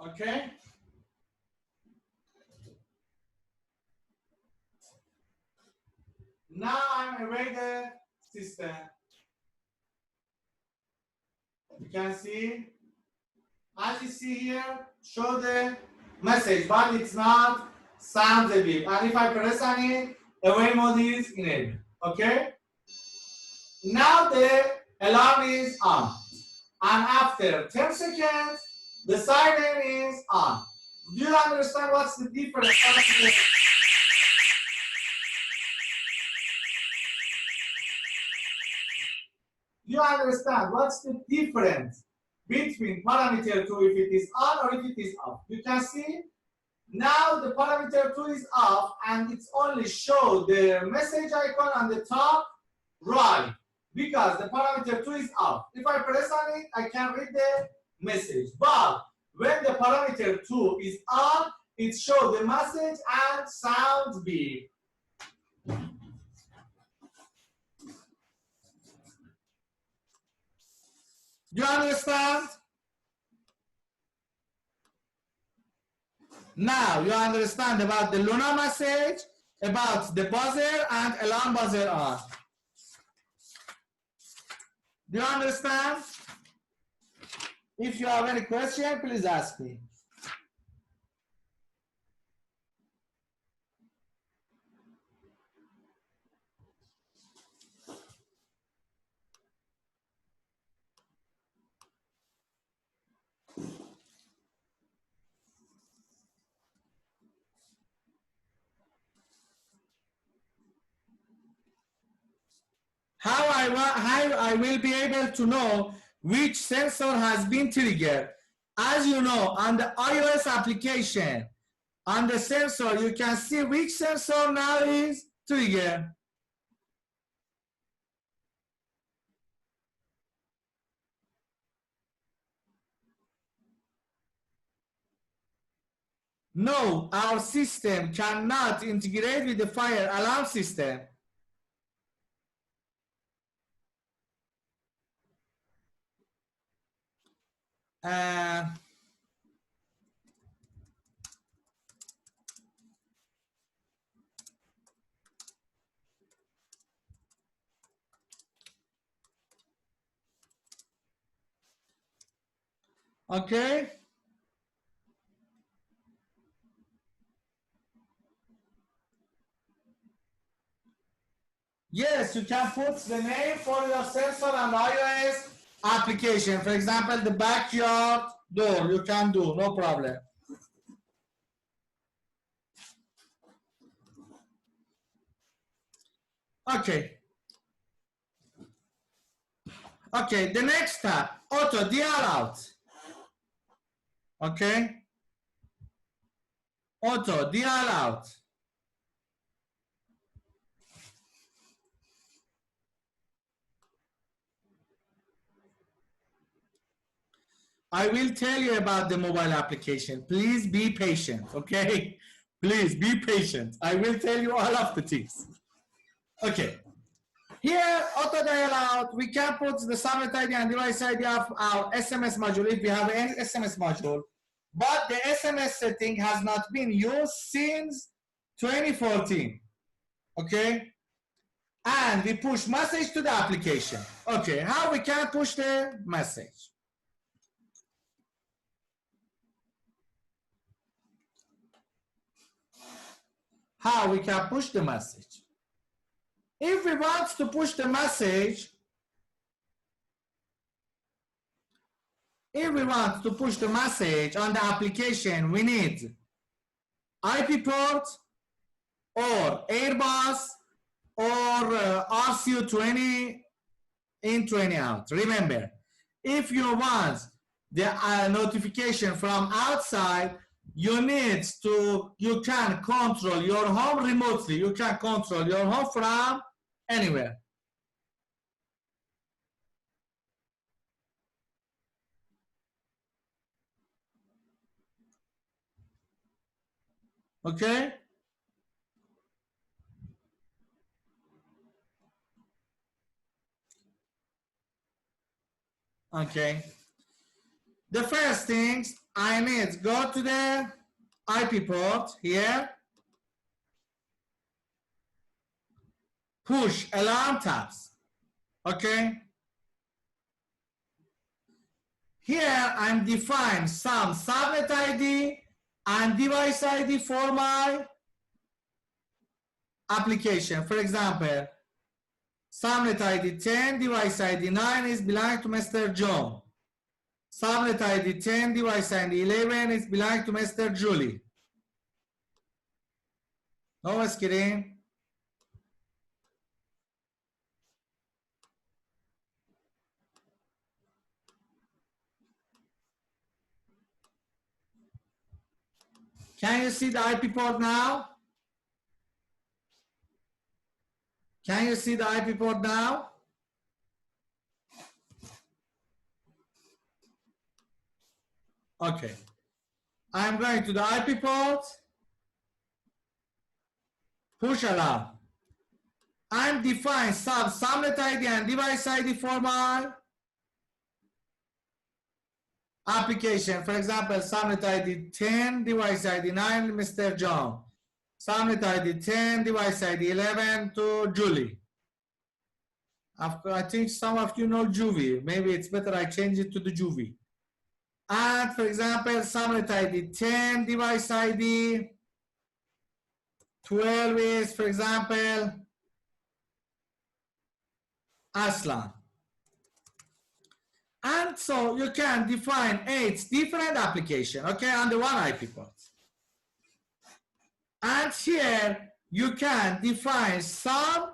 Okay. Now I'm away the system. You can see, as you see here, show the message, but it's not sound the beep. And if I press on it, away mode is enabled. Okay. Now the alarm is on. And after 10 seconds, the siren is on. Do you understand what's the difference? Do you understand what's the difference between parameter 2 if it is on or if it is off? You can see now the parameter 2 is off and it's only show the message icon on the top right because the parameter 2 is off. If I press on it, I can read the message. But when the parameter 2 is on, it shows the message and sounds beep. Do you understand? Now you understand about the Luna message, about the buzzer and alarm buzzer on. Do you understand? If you have any question, please ask me. how I will be able to know which sensor has been triggered? As you know, on the iOS application, on the sensor, you can see which sensor now is triggered. No, our system cannot integrate with the fire alarm system. Okay. Yes, you can put the name for your sensor on iOS application. For example, the backyard door, you can do, no problem. Okay. Okay, the next tab, auto DL out. Okay. Auto DL out. I will tell you about the mobile application. Please be patient, okay? Please be patient. I will tell you all of the things. Okay. Here, auto dial out, we can put the subnet ID and device ID of our SMS module if we have any SMS module. But the SMS setting has not been used since 2014. Okay? And we push message to the application. Okay, how we can push the message? How we can push the message? If we want to push the message, on the application, we need IP port or Airbus or RCU20 in 20 out. Remember, if you want the notification from outside, you can control your home remotely. You can control your home from anywhere. Okay? Okay. The first things I need to go to the IP port here, push alarm tabs. Okay. Here I'm define some subnet ID and device ID for my application. For example, subnet ID 10, device ID 9 is belong to Mr. John. Subnet ID 10, device ID 11 is belong to Mr. Julie. No screen. Can you see the IP port now? Can you see the IP port now? Okay. I'm going to the IP port, push alarm. I'm define subnet ID and device ID for my application. For example, subnet ID 10, device ID 9, Mr. John. Subnet ID 10, device ID 11 to Julie. I think some of you know Juvie. Maybe it's better I change it to the Juvie. And for example, subnet ID 10, device ID 12 is, for example, Aslan. And so you can define 8 different applications, okay, on the one IP port. And here you can define some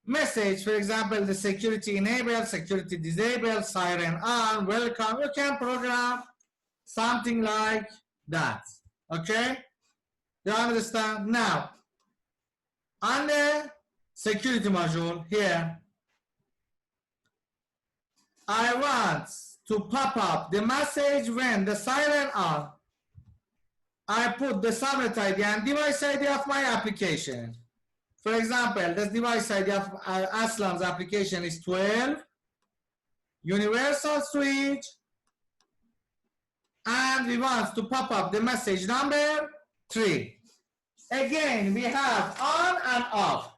message, for example, the security enabled, security disabled, siren on, welcome. You can program something like that. Okay, you understand? Now on the security module here, I want to pop up the message when the siren on. I put the subnet ID and device ID of my application. For example, the device ID of Aslam's application is 12, universal switch, and we want to pop up the message number 3. Again, we have on and off.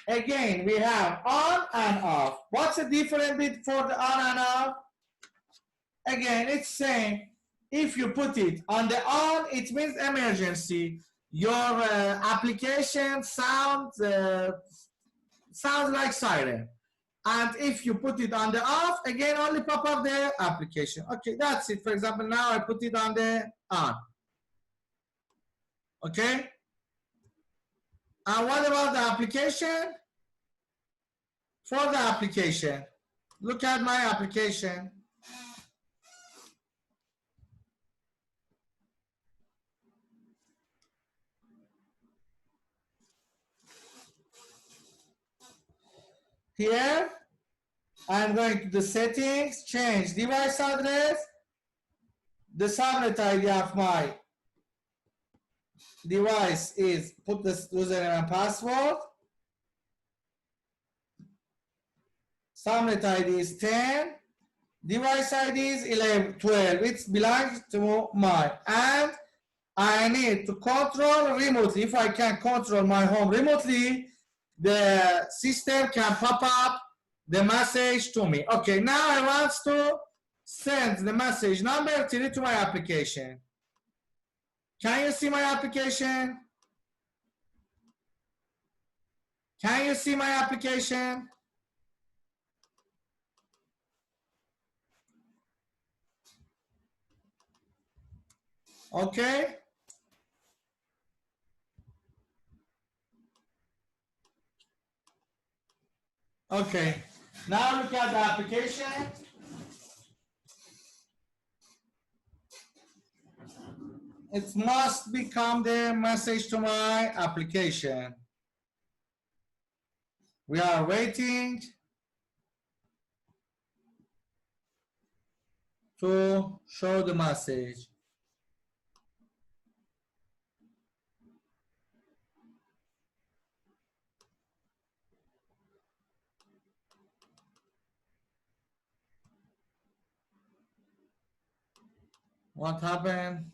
Again, we have on and off. What's the difference bit for the on and off? Again, it's saying if you put it on the on, it means emergency. Your application sounds like siren. And if you put it on the off, again, only pop up the application. Okay, that's it. For example, now I put it on the on. Okay. And what about the application? For the application, look at my application. Here, I'm going to the settings, change device address, the subnet ID of my device is, put the username and password. Subnet ID is 10, device ID is 11, 12, it belongs to my, and I need to control remotely. If I can control my home remotely, the system can pop up the message to me. Okay, now I want to send the message number 3 to my application. Can you see my application? Can you see my application? Okay. Okay. Now look at the application. It must become the message to my application. We are waiting to show the message. What happened?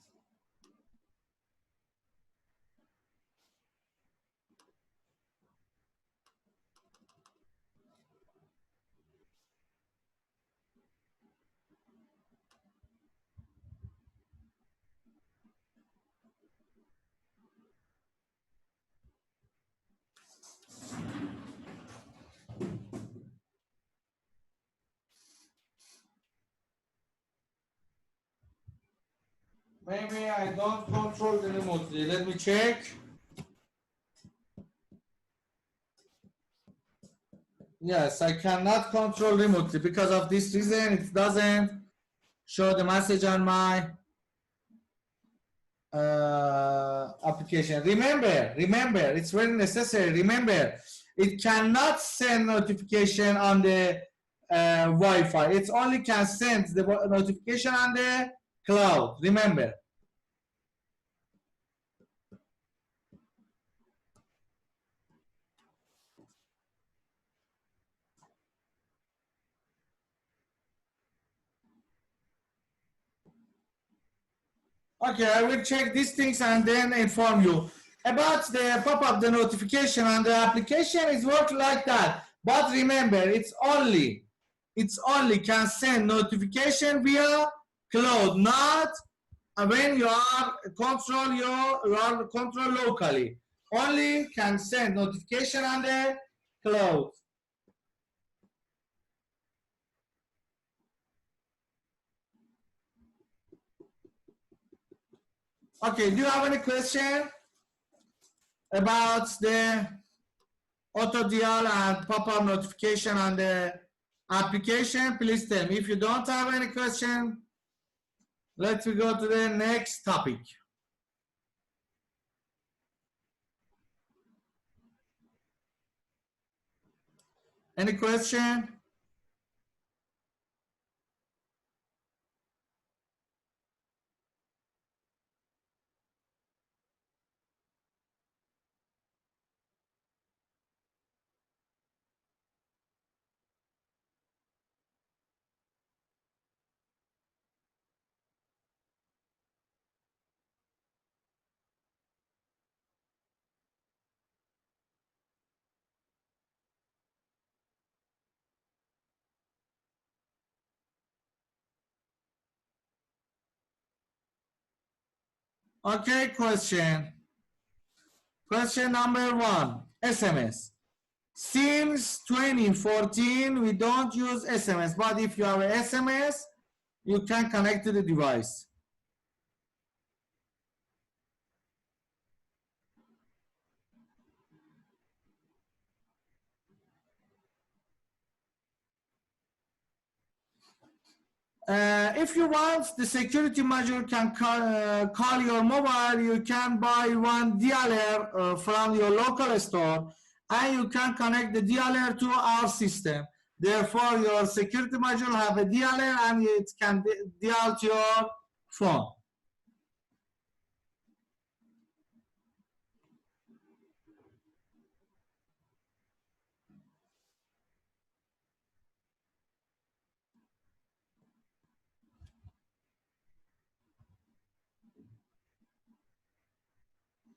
Maybe I don't control the remotely. Let me check. Yes, I cannot control remotely. Because of this reason, it doesn't show the message on my application. Remember, it's very necessary. Remember, it cannot send notification on the Wi-Fi. It only can send the notification on the cloud. Remember. Okay, I will check these things and then inform you. About the pop-up, the notification on the application is work like that. But remember, it's only can send notification via cloud, not when you are control locally. Only can send notification on the cloud. Okay, do you have any question about the auto dial and pop-up notification on the application? Please tell me. If you don't have any question, let's go to the next topic. Any question? Okay, question. Question number 1, SMS. Since 2014, we don't use SMS, but if you have an SMS, you can connect to the device. If you want, the security module can call your mobile. You can buy one dialer from your local store, and you can connect the dialer to our system. Therefore, your security module have a dialer, and it can dial to your phone.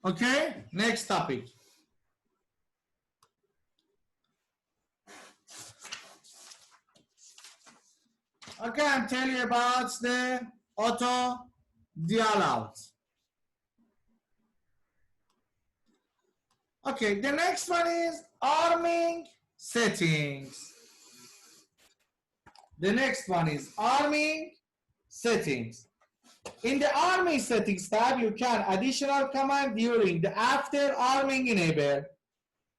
Okay, next topic. Okay, I'm telling you about the auto dial out. Okay, the next one is arming settings. The next one is arming settings. In the arming settings tab, you can additional command during the after arming enable.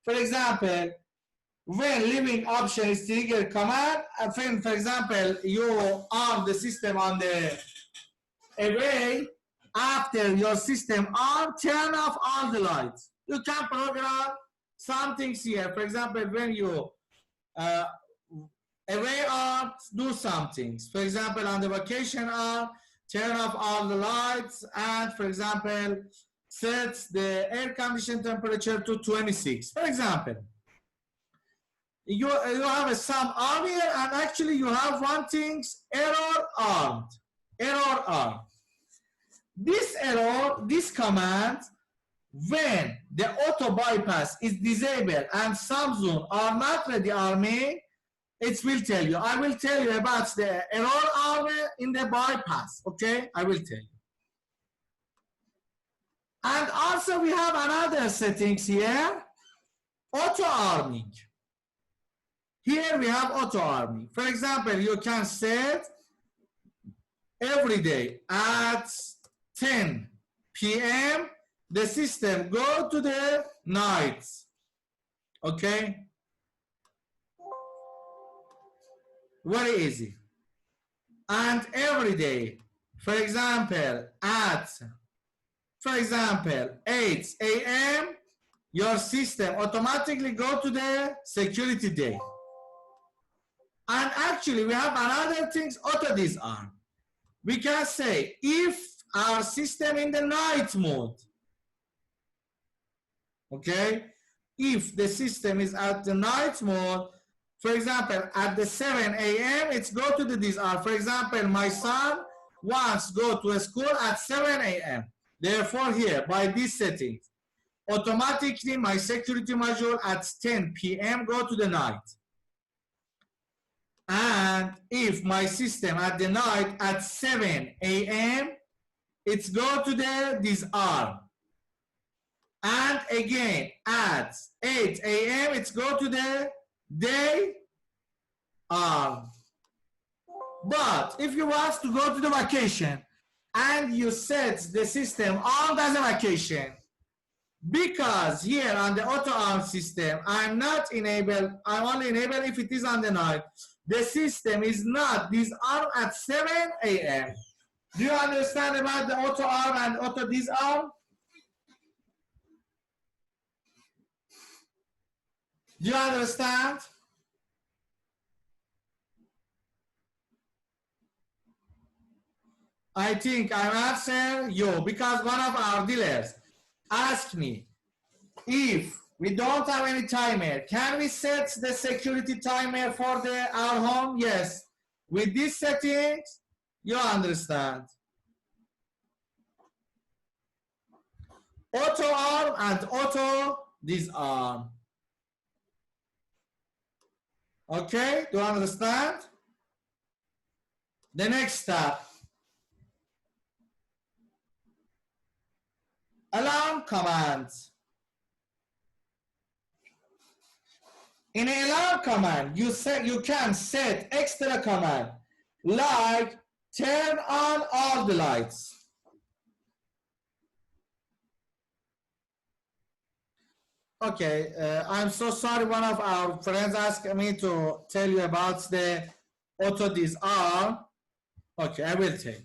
For example, when leaving option is trigger command, when, for example, you arm the system on the away, after your system arm, turn off all the lights. You can program some things here. For example, when you away arm, do some things. For example, on the vacation arm, turn off all the lights, and for example, set the air condition temperature to 26. For example, you have some arm here, and actually you have one thing, error armed. Error armed. This error, this command, when the auto bypass is disabled and some zone are not ready arming, it will tell you. I will tell you about the error arming in the bypass. Okay, I will tell you. And also we have another settings here, auto arming. Here we have auto arming. For example, you can set every day at 10 p.m. the system go to the night. Okay, very easy. And every day, for example, at 8 a.m. your system automatically go to the security day. And actually we have another things, auto disarm. We can say if our system in the night mode, okay, if the system is at the night mode, for example, at the 7 a.m. it's go to the disarm. For example, my son wants go to a school at 7 a.m. Therefore here, by this setting, automatically my security module at 10 p.m. go to the night. And if my system at the night at 7 a.m. it's go to the disarm. And again at 8 a.m. it's go to the day arm. But if you want to go to the vacation and you set the system on as a vacation, Because here on the auto arm system, I'm not enabled, I'm only enabled if it is on the night. The system is not disarm at 7 a.m. Do you understand about the auto arm and auto disarm? Do you understand? I think I'm answering you because one of our dealers asked me if we don't have any timer, can we set the security timer for our home? Yes. With these settings, you understand. Auto arm and auto disarm. Okay, do you understand? The next step. Alarm commands. In an alarm command, you can set extra command like turn on all the lights. Okay, I'm so sorry. One of our friends asked me to tell you about the auto disarm. Okay, I will tell you.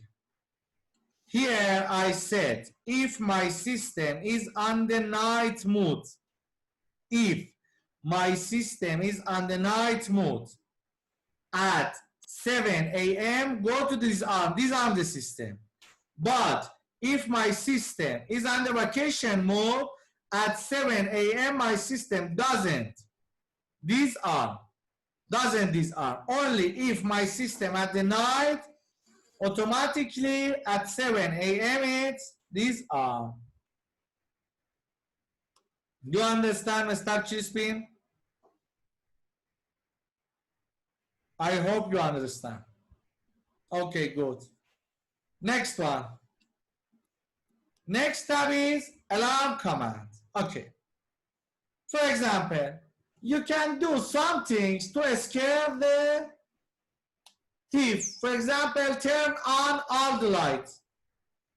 Here I said, if my system is on the night mode, if my system is on the night mode at 7 a.m., go to disarm the system. But if my system is on the vacation mode at 7 a.m., my system doesn't disarm. Only if my system at the night automatically at 7 a.m. it's disarm. Do you understand, Mr. Chispin? I hope you understand. Okay, good. Next one. Next tab is alarm command. Okay. For example, you can do some things to scare the thief. For example, turn on all the lights.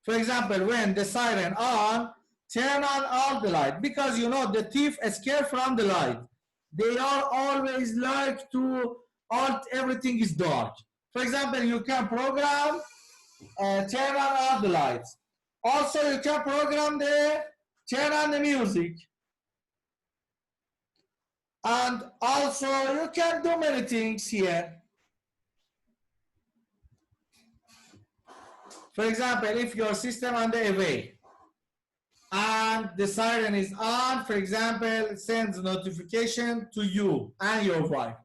For example, when the siren on, turn on all the light, because you know the thief is scared from the light. They are always like to everything is dark. For example, you can program turn on all the lights. Also, you can program the turn on the music. And also, you can do many things here. For example, if your system on the away and the siren is on, for example, it sends notification to you and your wife.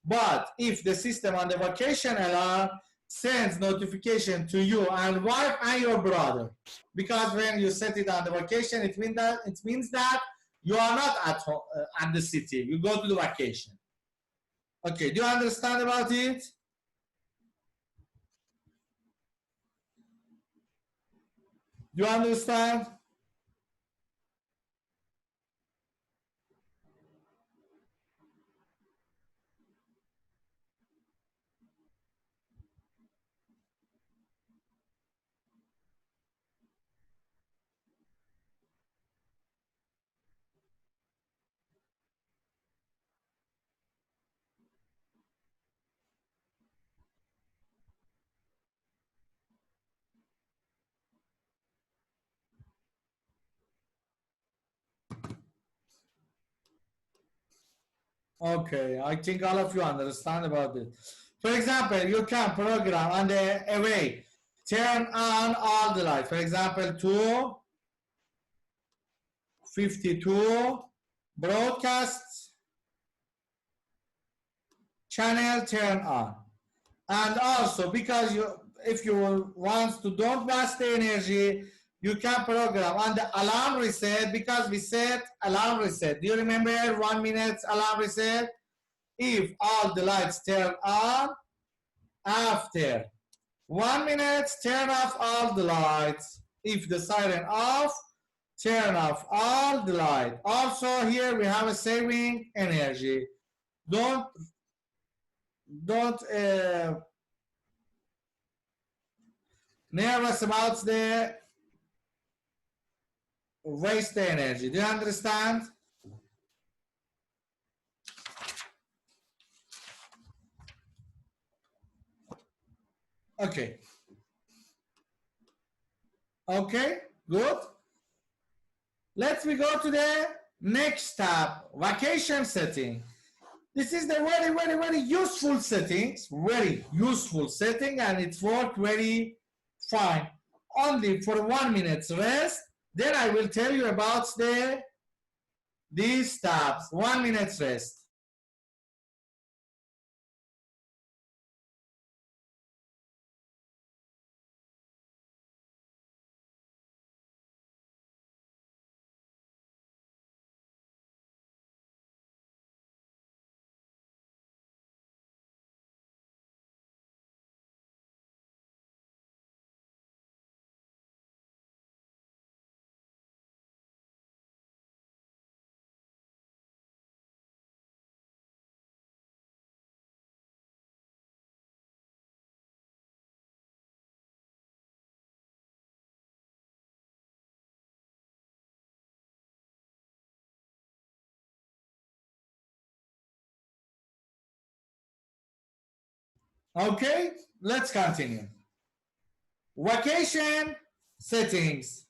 But if the system on the vacation alarm sends notification to you and wife and your brother, because when you set it on the vacation, it means that you are not at home, at the city. You go to the vacation. Okay, do you understand about it? Do you understand? Okay, I think all of you understand about it. For example, you can program on the away, turn on all the lights. For example, 252 broadcasts channel turn on. And also, because if you want to don't waste the energy, you can program on the alarm reset, because we set alarm reset. Do you remember 1 minute alarm reset? If all the lights turn on, after 1 minute, turn off all the lights. If the siren off, turn off all the light. Also here we have a saving energy. Don't nervous about the waste the energy. Do you understand? Okay. Okay, good. Let's we go to the next tab, vacation setting. This is the very useful settings, very useful setting, and it's worked very fine. Only for 1 minute rest. Then I will tell you about these tabs. 1 minute rest. Okay, let's continue. Vacation settings.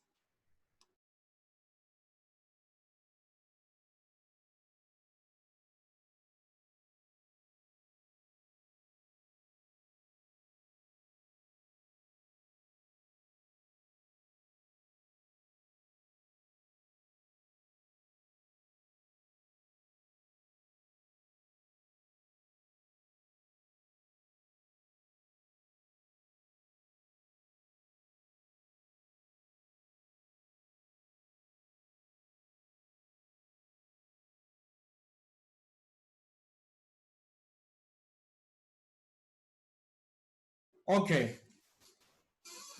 Okay.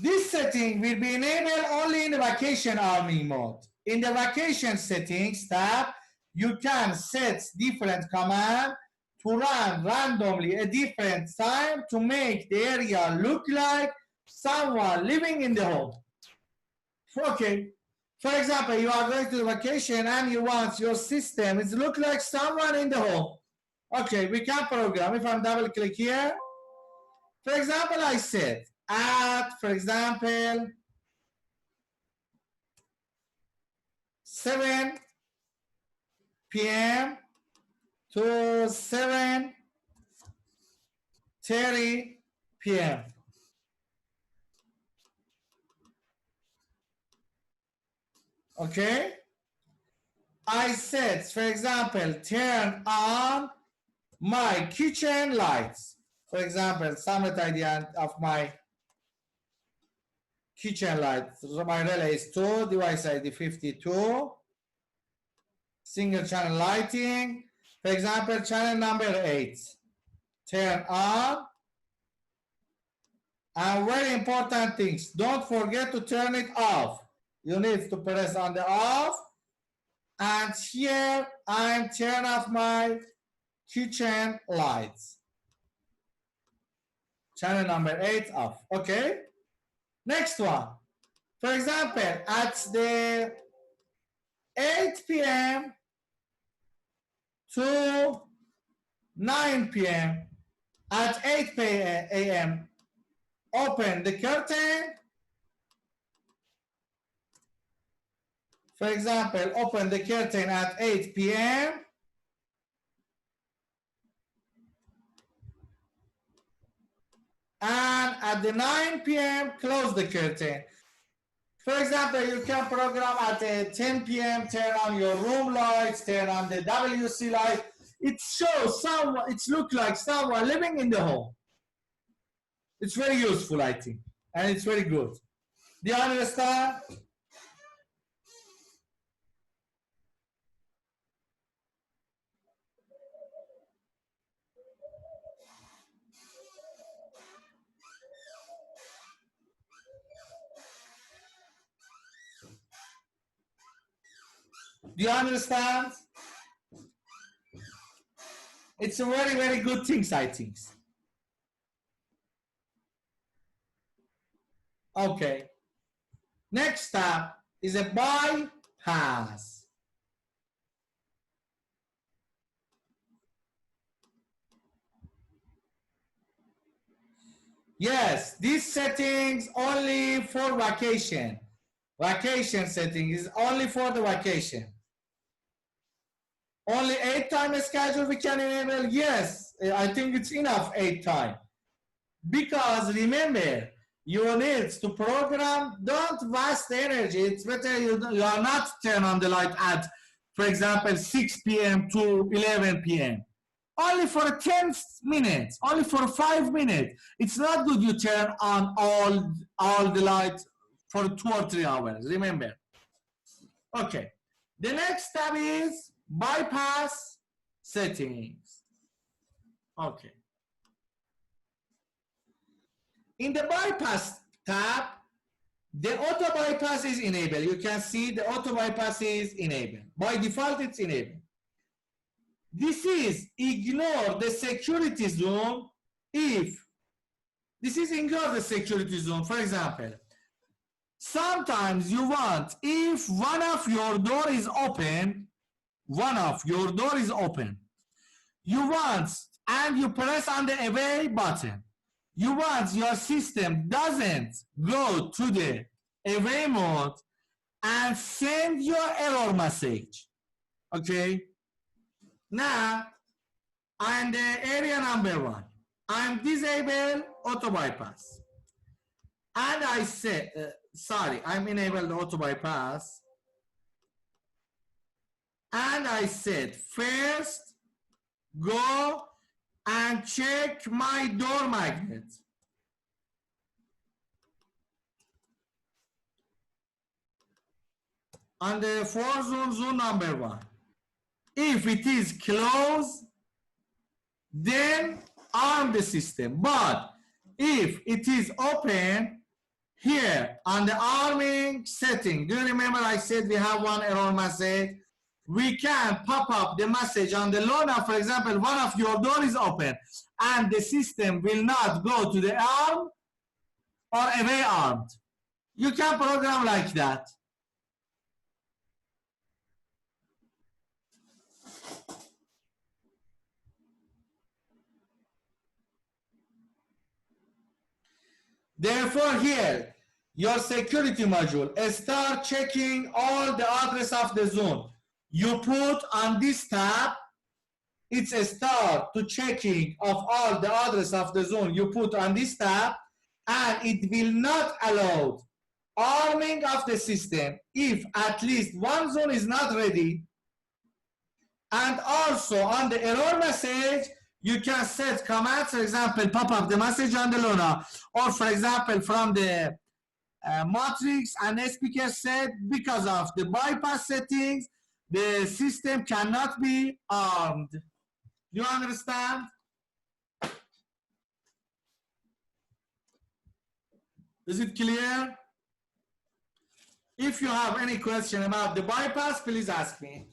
This setting will be enabled only in the vacation army mode. In the vacation settings tab, you can set different commands to run randomly a different time to make the area look like someone living in the home. Okay. For example, you are going to the vacation and you want your system to look like someone in the home. Okay, we can program. If I'm double click here, for example, I said at, for example, 7 p.m. to 7:30 p.m. Okay? I said, for example, turn on my kitchen lights. For example, summit idea of my kitchen lights. My relay is 2, device ID 52, single channel lighting. For example, channel number 8. Turn on. And very important things, don't forget to turn it off. You need to press on the off. And here I'm turn off my kitchen lights. Channel number 8 off. Okay. Next one. For example, at the 8 p.m. to 9 p.m. At 8 a.m. open the curtain. For example, open the curtain at 8 p.m. And at the 9 p.m. close the curtain. For example, you can program at 10 p.m. turn on your room lights, turn on the WC light. It shows someone, it looks like someone living in the home. It's very useful, I think, and it's very good. Do you understand? Do you understand? It's a very good things, I think. Okay. Next tab is a buy pass. Yes, these settings only for vacation. Vacation setting is only for the vacation. Only 8 time schedule we can enable. Yes, I think it's enough 8 time. Because remember, you need to program, don't waste energy. It's better you are not turn on the light at, for example, 6 p.m. to 11 p.m. Only for 10 minutes, only for 5 minutes. It's not good you turn on all the lights for 2 or 3 hours, remember. Okay, the next tab is bypass settings. Okay. In the bypass tab, the auto bypass is enabled. You can see the auto bypass is enabled. By default, it's enabled. This is ignore the security zone if this is ignore the security zone. For example, sometimes you want if one of your door is open, you want and you press on the away button. You want your system doesn't go to the away mode and send your error message. Okay. Now, I'm the area number 1. I'm disable auto bypass. And I said, I'm enable the auto bypass. And I said, first go and check my door magnet. On the 4 zone number 1. If it is closed, then arm the system. But if it is open, here on the arming setting, do you remember I said we have one error message? We can pop up the message on the LoNav. For example, one of your door is open and the system will not go to the arm or away armed. You can program like that. Therefore, here, your security module start checking all the address of the zone. You put on this tab, it's a start to checking of all the address of the zone you put on this tab, and it will not allow arming of the system if at least one zone is not ready. And also on the error message, you can set commands, for example, pop up the message on the LoNav, or for example, from the matrix and speaker set, because of the bypass settings, the system cannot be armed. You understand? Is it clear? If you have any question about the bypass, please ask me.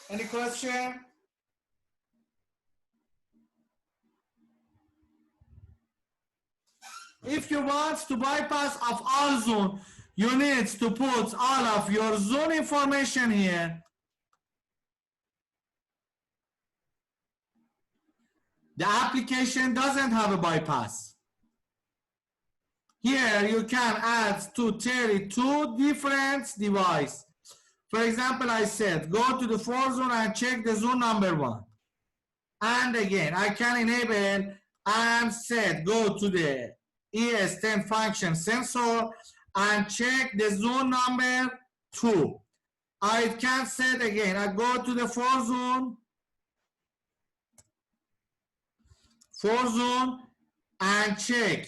Any question? If you want to bypass of all zone, you need to put all of your zone information here. The application doesn't have a bypass. Here you can add to 32 different devices. For example, I said, go to the 4 zone and check the zone number 1. And again, I can enable and said, go to the ES10 function sensor and check the zone number 2. I can set again, I go to the 4 zone and check.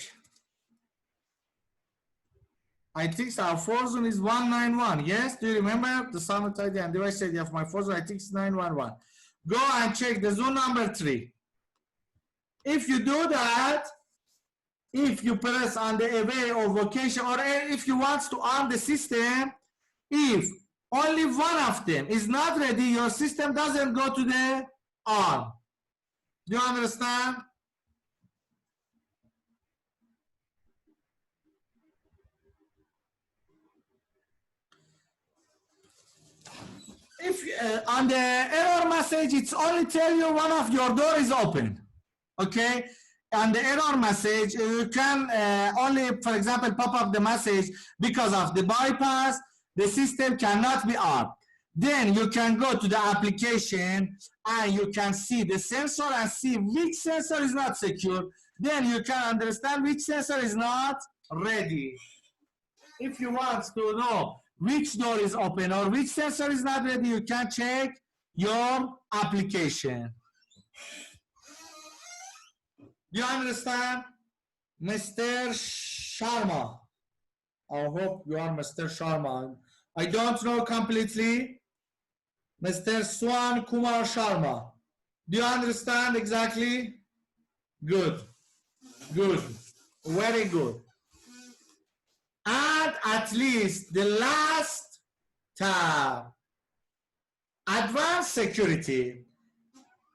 I think so. Our 4 zone is 191. Yes, do you remember the summit ID and device ID of my 4 zone? I think it's 911. Go and check the zone number 3. If you do that, if you press on the away or vocation, or if you want to arm the system, if only one of them is not ready, your system doesn't go to the arm. Do you understand? If on the error message, it's only tell you one of your door is open. Okay, and the error message, you can only, for example, pop up the message because of the bypass, the system cannot be armed. Then you can go to the application and you can see the sensor and see which sensor is not secure. Then you can understand which sensor is not ready. If you want to know which door is open or which sensor is not ready, you can check your application. Do you understand? Mr. Sharma. I hope you are Mr. Sharma. I don't know completely. Mr. Swan Kumar Sharma. Do you understand exactly? Good. Good. Very good. And at least the last tab. Advanced security.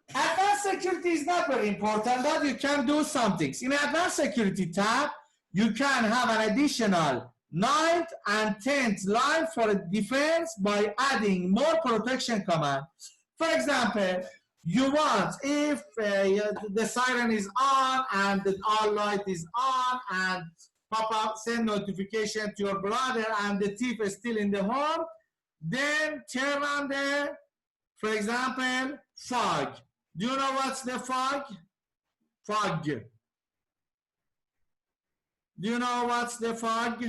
Advanced security is not very important, but you can do some things. In advanced security tab, you can have an additional 9th and 10th line for defense by adding more protection command. For example, you want, if the siren is on and the all light is on and pop up, send notification to your brother and the thief is still in the home, then turn on the, for example, fog. Do you know what's the fog? Fog. Do you know what's the fog?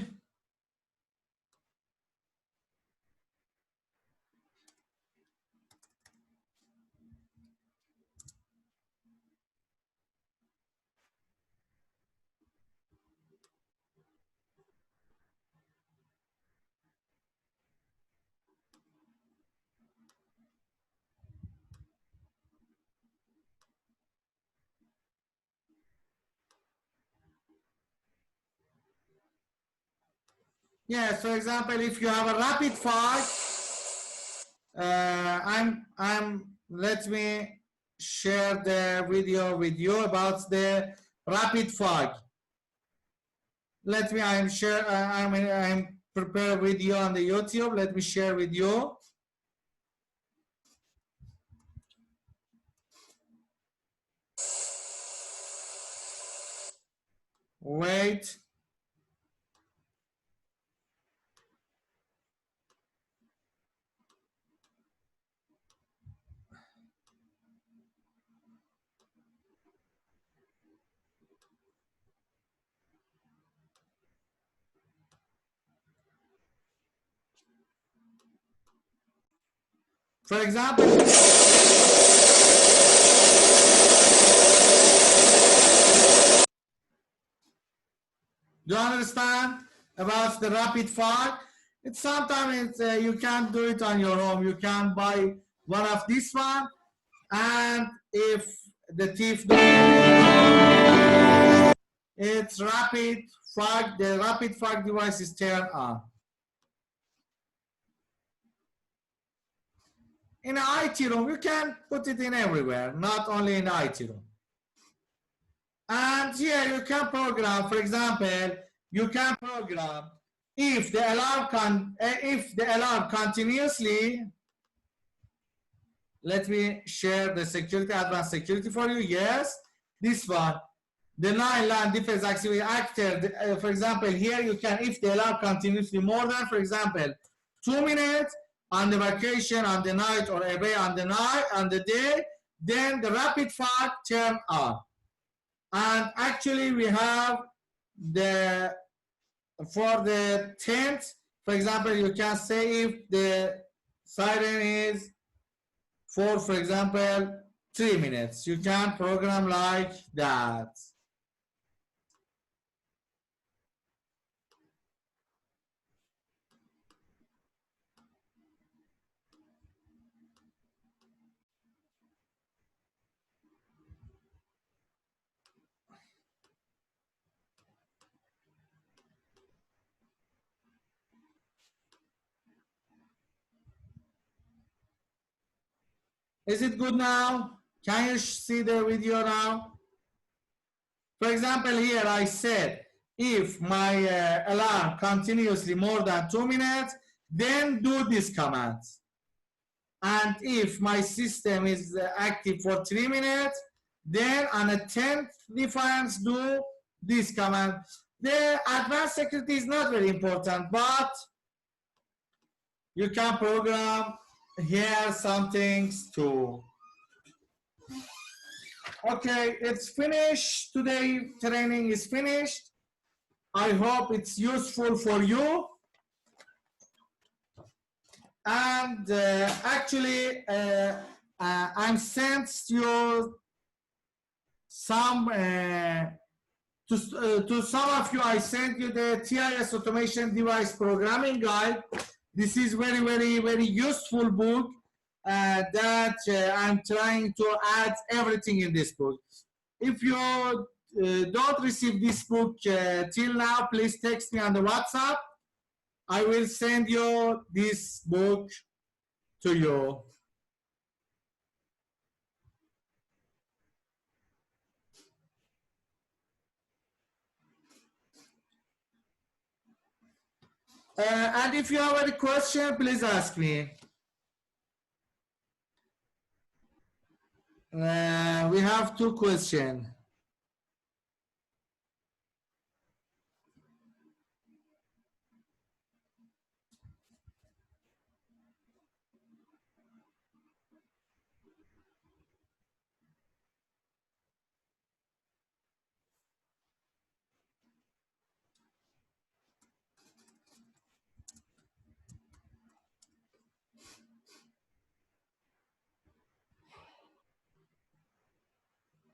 Yes, for example, if you have a rapid fog, let me share the video with you about the rapid fog. I'm prepare video on the YouTube. Let me share with you. Wait. For example, do you understand about the rapid fog? It's sometimes you can't do it on your own. You can buy one of this one, and if the thief don't, it's rapid fog. The rapid fog device is turned on. In an IT room, you can put it in everywhere, not only in the IT room. And here you can program, for example, you can program if the alarm continuously. Let me share the security, advanced security for you. Yes, this one, the 9-line defense activity actor. For example, here you can, if the alarm continuously more than, for example, 2 minutes on the vacation, on the night, or away on the night, on the day, then the rapid fog turn on. And actually we have the, for the 10th, for example, you can say if the siren is for example, 3 minutes. You can program like that. Is it good now? Can you see the video now? For example, here I said, if my alarm continuously more than 2 minutes, then do this command. And if my system is active for 3 minutes, then on a 10th difference, do this command. The advanced security is not very important, but you can program here some things too. Okay, it's finished. Today training is finished. I hope it's useful for you. And actually, I'm sent you some to some of you. I sent you the TIS Automation Device Programming Guide. This is very useful book that I'm trying to add everything in this book. If you don't receive this book till now, please text me on the WhatsApp. I will send you this book to you. And if you have any question, please ask me. We have 2 questions.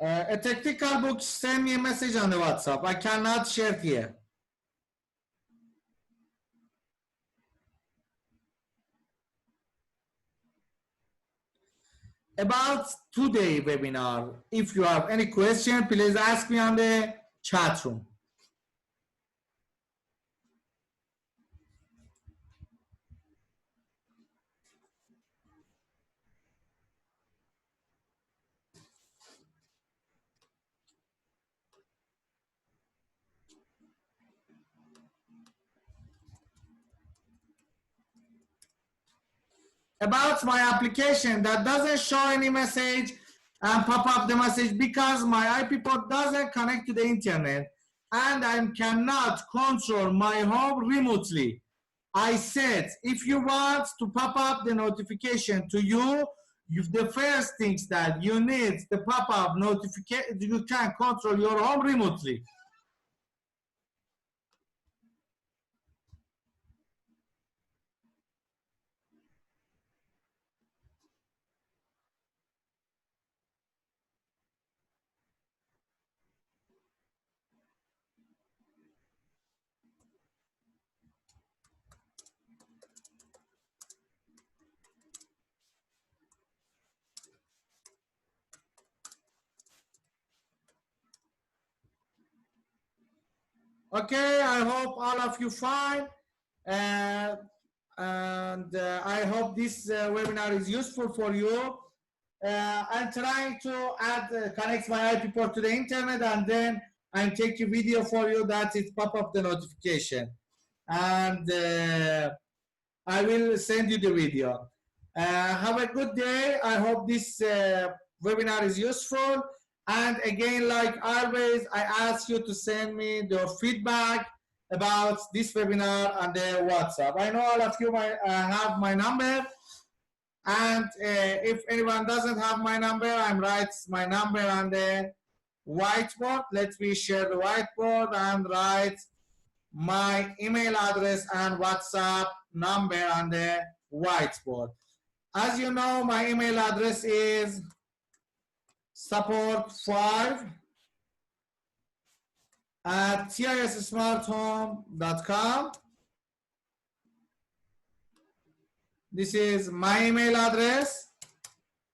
A technical book, send me a message on the WhatsApp. I cannot share it here. About today webinar, if you have any question, please ask me on the chat room. About my application that doesn't show any message and pop up the message because my IP port doesn't connect to the internet and I cannot control my home remotely. I said, if you want to pop up the notification to you, the first things that you need the pop-up notification, you can control your home remotely. Okay, I hope all of you fine. And I hope this webinar is useful for you. I'm trying to connect my IP port to the internet and then I'm taking video for you that it pop up the notification. And I will send you the video. Have a good day. I hope this webinar is useful. And again, like always, I ask you to send me your feedback about this webinar on the WhatsApp. I know all of you might have my number. And if anyone doesn't have my number, I'm write my number on the whiteboard. Let me share the whiteboard and write my email address and WhatsApp number on the whiteboard. As you know, my email address is support5@tissmarthome.com. This is my email address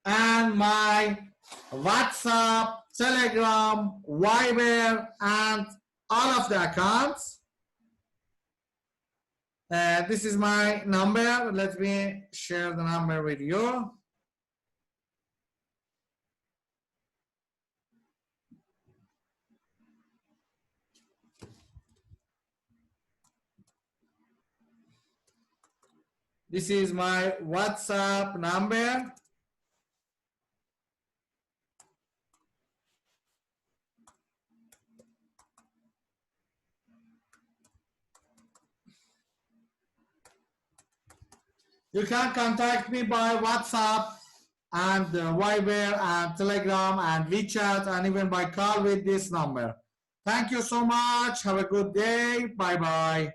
and my WhatsApp, Telegram, Viber, and all of the accounts. This is my number. Let me share the number with you. This is my WhatsApp number. You can contact me by WhatsApp and Viber and Telegram and WeChat and even by call with this number. Thank you so much. Have a good day. Bye bye.